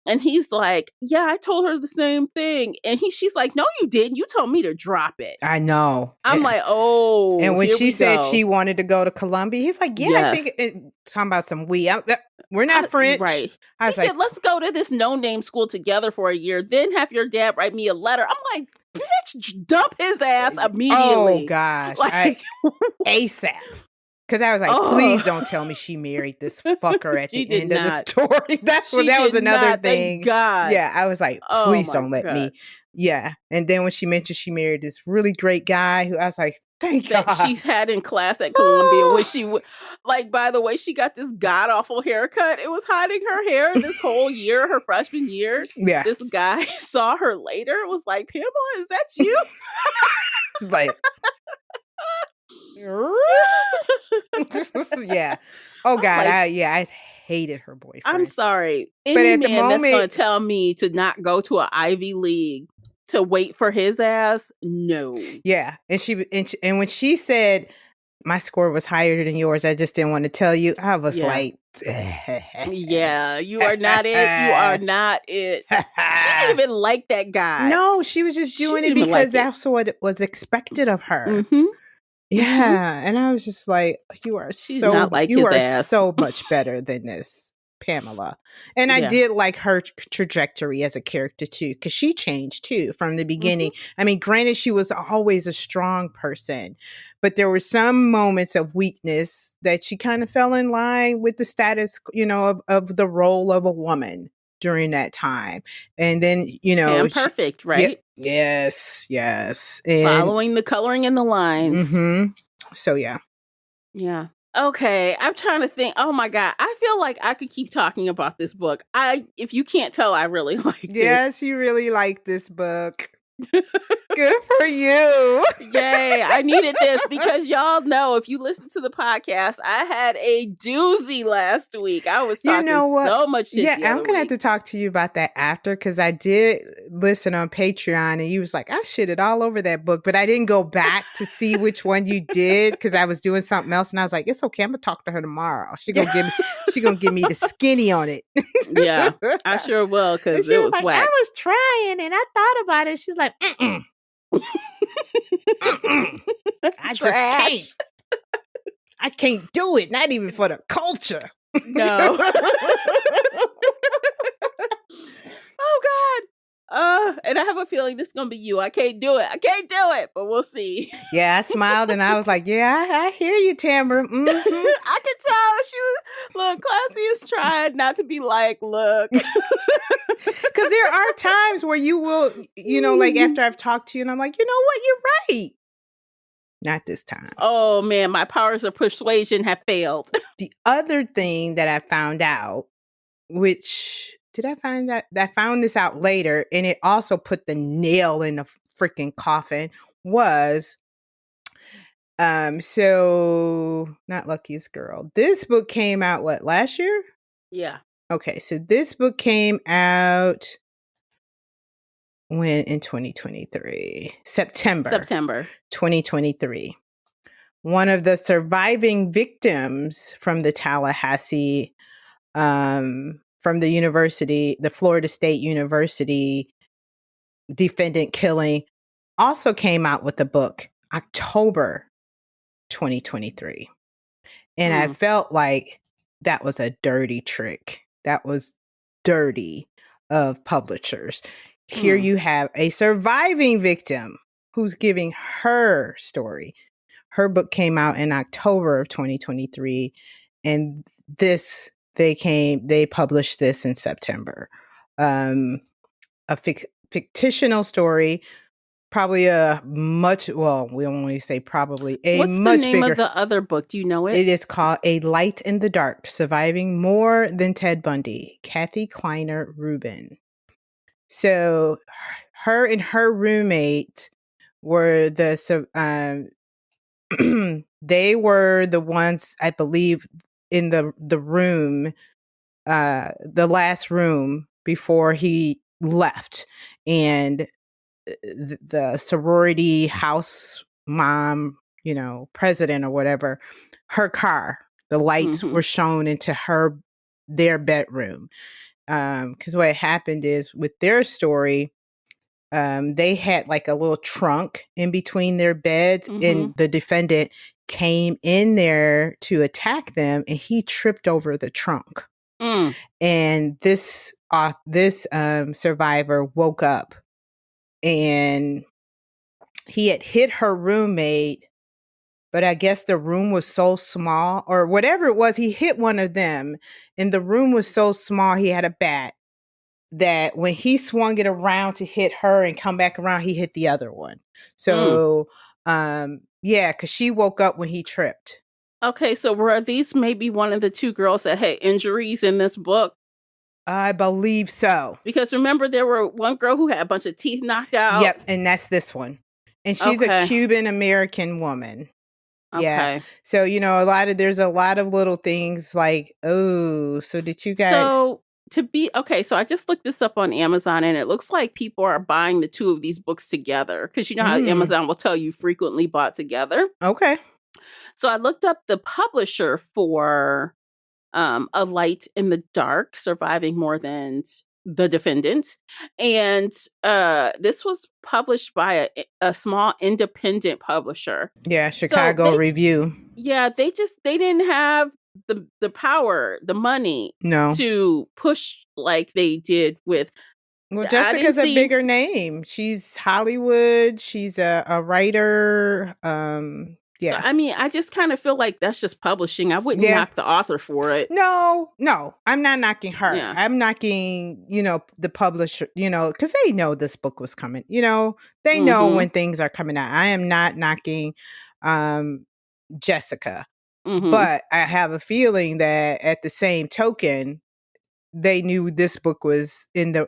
and he's like, "Yeah, I told her the same thing," and she's like, "No, you didn't. You told me to drop it." I know. I'm like, "Oh, And when here she we said go." she wanted to go to Columbia, he's like, "Yeah, I think Yes. talking about some we're not French." Right. I He was like, said, "Let's go to this no-name school together for a year, then have your dad write me a letter." I'm like, "Bitch, dump his ass "Oh immediately." gosh, I Like, ASAP." Because I was like, oh, "Please don't tell me she married this fucker at she the did end of the not. story." She That was did another not. Thank thing. God. Yeah, I was like, Oh "Please my don't let God. me." Yeah, and then when she mentioned she married this really great guy, who I was like, "Thank That God." she's had in class at Columbia when like, by the way, she got this god awful haircut. It was hiding her hair this whole year, her freshman year. Yeah, This guy saw her later, was like, "Pamela, is that you?" like. Yeah. Oh I'm God, like, I hated her I'm boyfriend. sorry. But Any at the man that's gonna moment, tell me to not go to an Ivy League to wait for his ass, no. yeah. And when she said my score was higher than yours, I just didn't want to tell you. I was Yeah. like, Yeah, you are not it. You are not it. She didn't even like that guy. no, she was just She doing didn't it even because like it. that's what was expected of her. Mhm. Mhm. Yeah, and I was just like, She did not like you his are ass. so much better than this, Pamela." And I Yeah. did like her trajectory as a character too, because she changed too from the beginning. Mhm. I mean, granted, she was always a strong person, but there were some moments of weakness that she kind of fell in line with the status, of the role of a woman during that time. And then, Pam Perfect, yeah, right? yes, yes, and Following the coloring and the lines. mm-hmm. So yeah. Yeah. Okay, I'm trying to think. Oh my God, I feel like I could keep talking about this book. If you can't tell, I really liked it. Yes, you really like this book. Good for you. Yay, I needed this because y'all know, if you listen to the podcast, I had a doozy last week. I was You talking know what? so much shit Yeah, the I'm other gonna have week. to talk to you about that after, because I did listen on Patreon and you was like, I shitted all over that book, but I didn't go back to see which one you did because I was doing something else, and I was like, it's okay, I'm gonna talk to her tomorrow. Yeah. She gonna give me the skinny on it. Yeah, I sure will, And because she it was was like, I whack. was trying and I thought about it. She's like, mm-mm, mm-mm. I just can't. Trash. I can't do it, not even for the culture. No. Oh God. And I have a feeling this is gonna be you. I can't do it. I can't do it, but we'll see. Yeah, I smiled and I was like, yeah, I hear you, Tamara. Mm-hmm. I can tell she was. Look, Classy is trying not to be like, look. Because there are times where you will, like after I've talked to you and I'm like, you know what, you're right. Not this time. Oh man, my powers of persuasion have failed. The other thing that I found out, which did I find that I found this out later, and it also put the nail in the freaking coffin, was so not Luckiest Girl. This book came out last year? Yeah. Okay, so this book came out when in 2023, September September. 2023. One of the surviving victims from the Tallahassee from the university, the Florida State University defendant killing, also came out with a book October 2023. And I felt like that was a dirty trick. That was dirty of publishers. Here you have a surviving victim who's giving her story. Her book came out in October of 2023, and they published this in September. A fictional story, probably we only say probably a What's much the name bigger. of the other book? Do you know it? It is called A Light in the Dark: Surviving More Than Ted Bundy, Kathy Kleiner Rubin. So her and her roommate were they were the ones, I believe, in the room, the last room before he left. And the sorority house mom, president or whatever, her car, the lights were shown into their bedroom. Because what happened is, with their story, they had like a little trunk in between their beds, and the defendant came in there to attack them, and he tripped over the trunk. And this survivor woke up, and he had hit her roommate, but I guess the room was so small, or whatever it was, he hit one of them, and the room was so small, he had a bat, that when he swung it around to hit her and come back around, he hit the other one. So, because she woke up when he tripped. Okay, so were these maybe one of the two girls that had injuries in this book? I believe so. Because remember, there were one girl who had a bunch of teeth knocked out. Yep, and that's this one. And she's a Cuban American woman. Yeah. So, there's a lot of little things like, so did you guys... So I just looked this up on Amazon, and it looks like people are buying the two of these books together, because you know how Amazon will tell you frequently bought together. Okay. So I looked up the publisher for A Light in the Dark: Surviving More Than the Defendant, and this was published by a small independent publisher. Yeah, Chicago Review. Yeah, they didn't have the power, the money, to push like they did with. Well, Jessica's a bigger name. She's Hollywood. She's a writer. Yeah. So, I mean, I just kind of feel like that's just publishing. I wouldn't knock the author for it. No, I'm not knocking her. Yeah. I'm knocking, the publisher, because they know this book was coming. They know when things are coming out. I am not knocking Jessica. But I have a feeling that at the same token, they knew this book was in the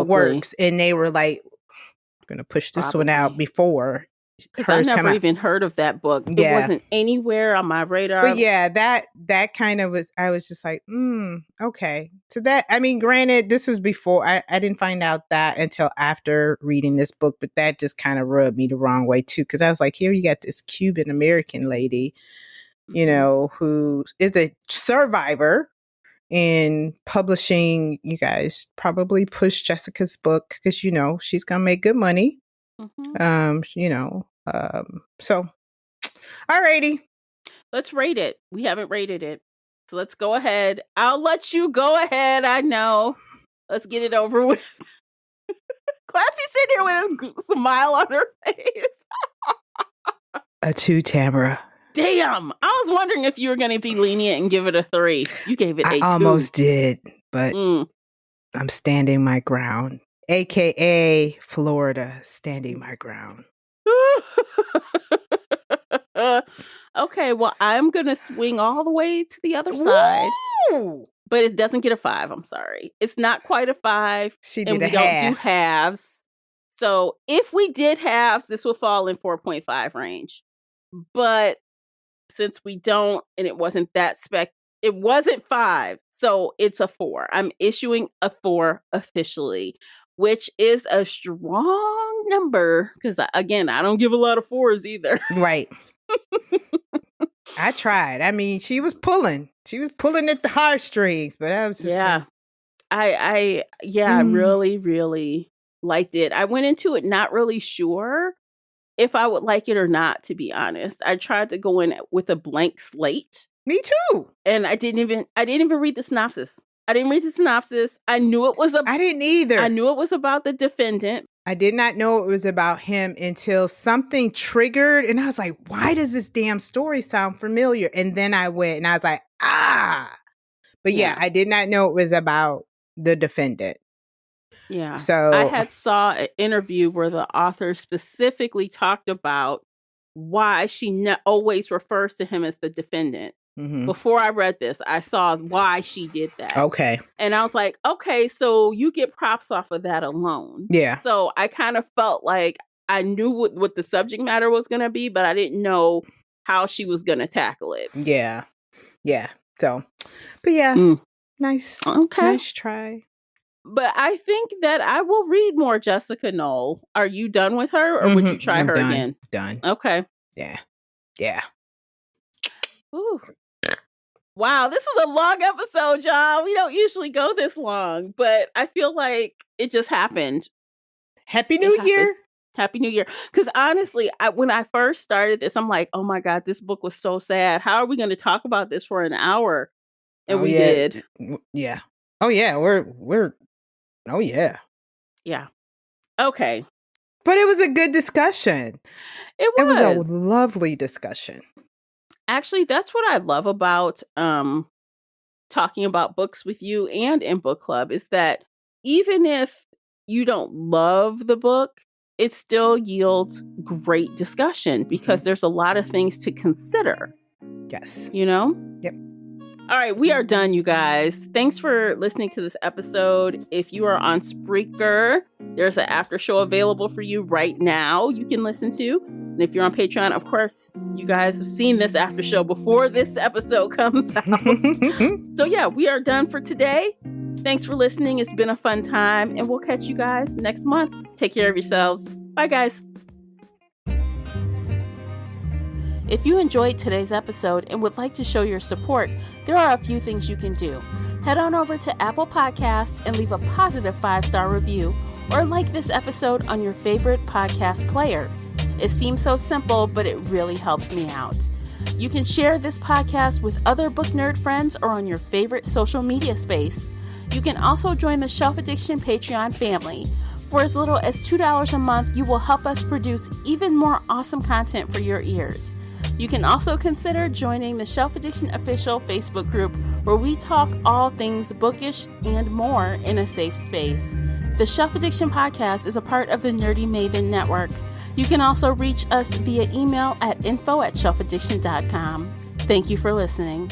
works, and they were like, "I'm going to push this one out before." Because I never even heard of that book. It wasn't anywhere on my radar. But yeah, that kind of was, I was just like, okay. So that, I mean, granted, this was before, I didn't find out that until after reading this book, but that just kind of rubbed me the wrong way too. Because I was like, here you got this Cuban American lady, who is a survivor in publishing. You guys probably push Jessica's book because, she's going to make good money. So, alrighty. Let's rate it. We haven't rated it. So let's go ahead. I'll let you go ahead. I know. Let's get it over with. Classy sitting here with a smile on her face. A 2, Tamara. Damn. I was wondering if you were going to be lenient and give it a 3. You gave it a 2. I almost did, but I'm standing my ground. AKA Florida, standing my ground. Okay, well, I'm going to swing all the way to the other side. But it doesn't get a 5. I'm sorry. It's not quite a 5. She did and we don't do halves. So if we did halves, this will fall in 4.5 range. But since we don't, and it wasn't that it wasn't 5. So it's a 4. I'm issuing a 4 officially, which is a strong number because, again, I don't give a lot of 4s either. Right. I tried. I mean, she was pulling at the heartstrings, but I was just I really, really liked it. I went into it not really sure if I would like it or not, to be honest. I tried to go in with a blank slate. Me too. And I didn't even read the synopsis. I didn't read the synopsis. I knew it was I didn't either. I knew it was about the defendant. I did not know it was about him until something triggered. And I was like, why does this damn story sound familiar? And then I went and I was like, But yeah, I did not know it was about the defendant. Yeah. So I had saw an interview where the author specifically talked about why she always refers to him as the defendant. Mm-hmm. Before I read this, I saw why she did that. Okay. And I was like, okay, so you get props off of that alone. Yeah. So I kind of felt like I knew what the subject matter was going to be, but I didn't know how she was going to tackle it. Yeah. Yeah. So, but yeah, nice. Okay. Nice try. But I think that I will read more Jessica Knoll. Are you done with her, or would you try her again? Done. Okay. Yeah. Yeah. Ooh. Wow, this is a long episode, y'all. We don't usually go this long, but I feel like it just happened. Happy New Year. Happy New Year. Because honestly, when I first started this, I'm like, oh my God, this book was so sad. How are we going to talk about this for an hour? And we did. Yeah. Oh yeah. We're. Oh yeah. Yeah. Okay. But it was a good discussion. It was a lovely discussion. Actually, that's what I love about talking about books with you and in book club is that even if you don't love the book, it still yields great discussion because there's a lot of things to consider. Yes. You know? Yep. All right, we are done, you guys. Thanks for listening to this episode. If you are on Spreaker, there's an after show available for you right now you can listen to. And if you're on Patreon, of course, you guys have seen this after show before this episode comes out. So yeah, we are done for today. Thanks for listening. It's been a fun time, and we'll catch you guys next month. Take care of yourselves. Bye, guys. If you enjoyed today's episode and would like to show your support, there are a few things you can do. Head on over to Apple Podcasts and leave a positive 5-star review, or like this episode on your favorite podcast player. It seems so simple, but it really helps me out. You can share this podcast with other book nerd friends or on your favorite social media space. You can also join the Shelf Addiction Patreon family. For as little as $2 a month, you will help us produce even more awesome content for your ears. You can also consider joining the Shelf Addiction official Facebook group where we talk all things bookish and more in a safe space. The Shelf Addiction podcast is a part of the Nerdy Maven network. You can also reach us via email at info@shelfaddiction.com. Thank you for listening.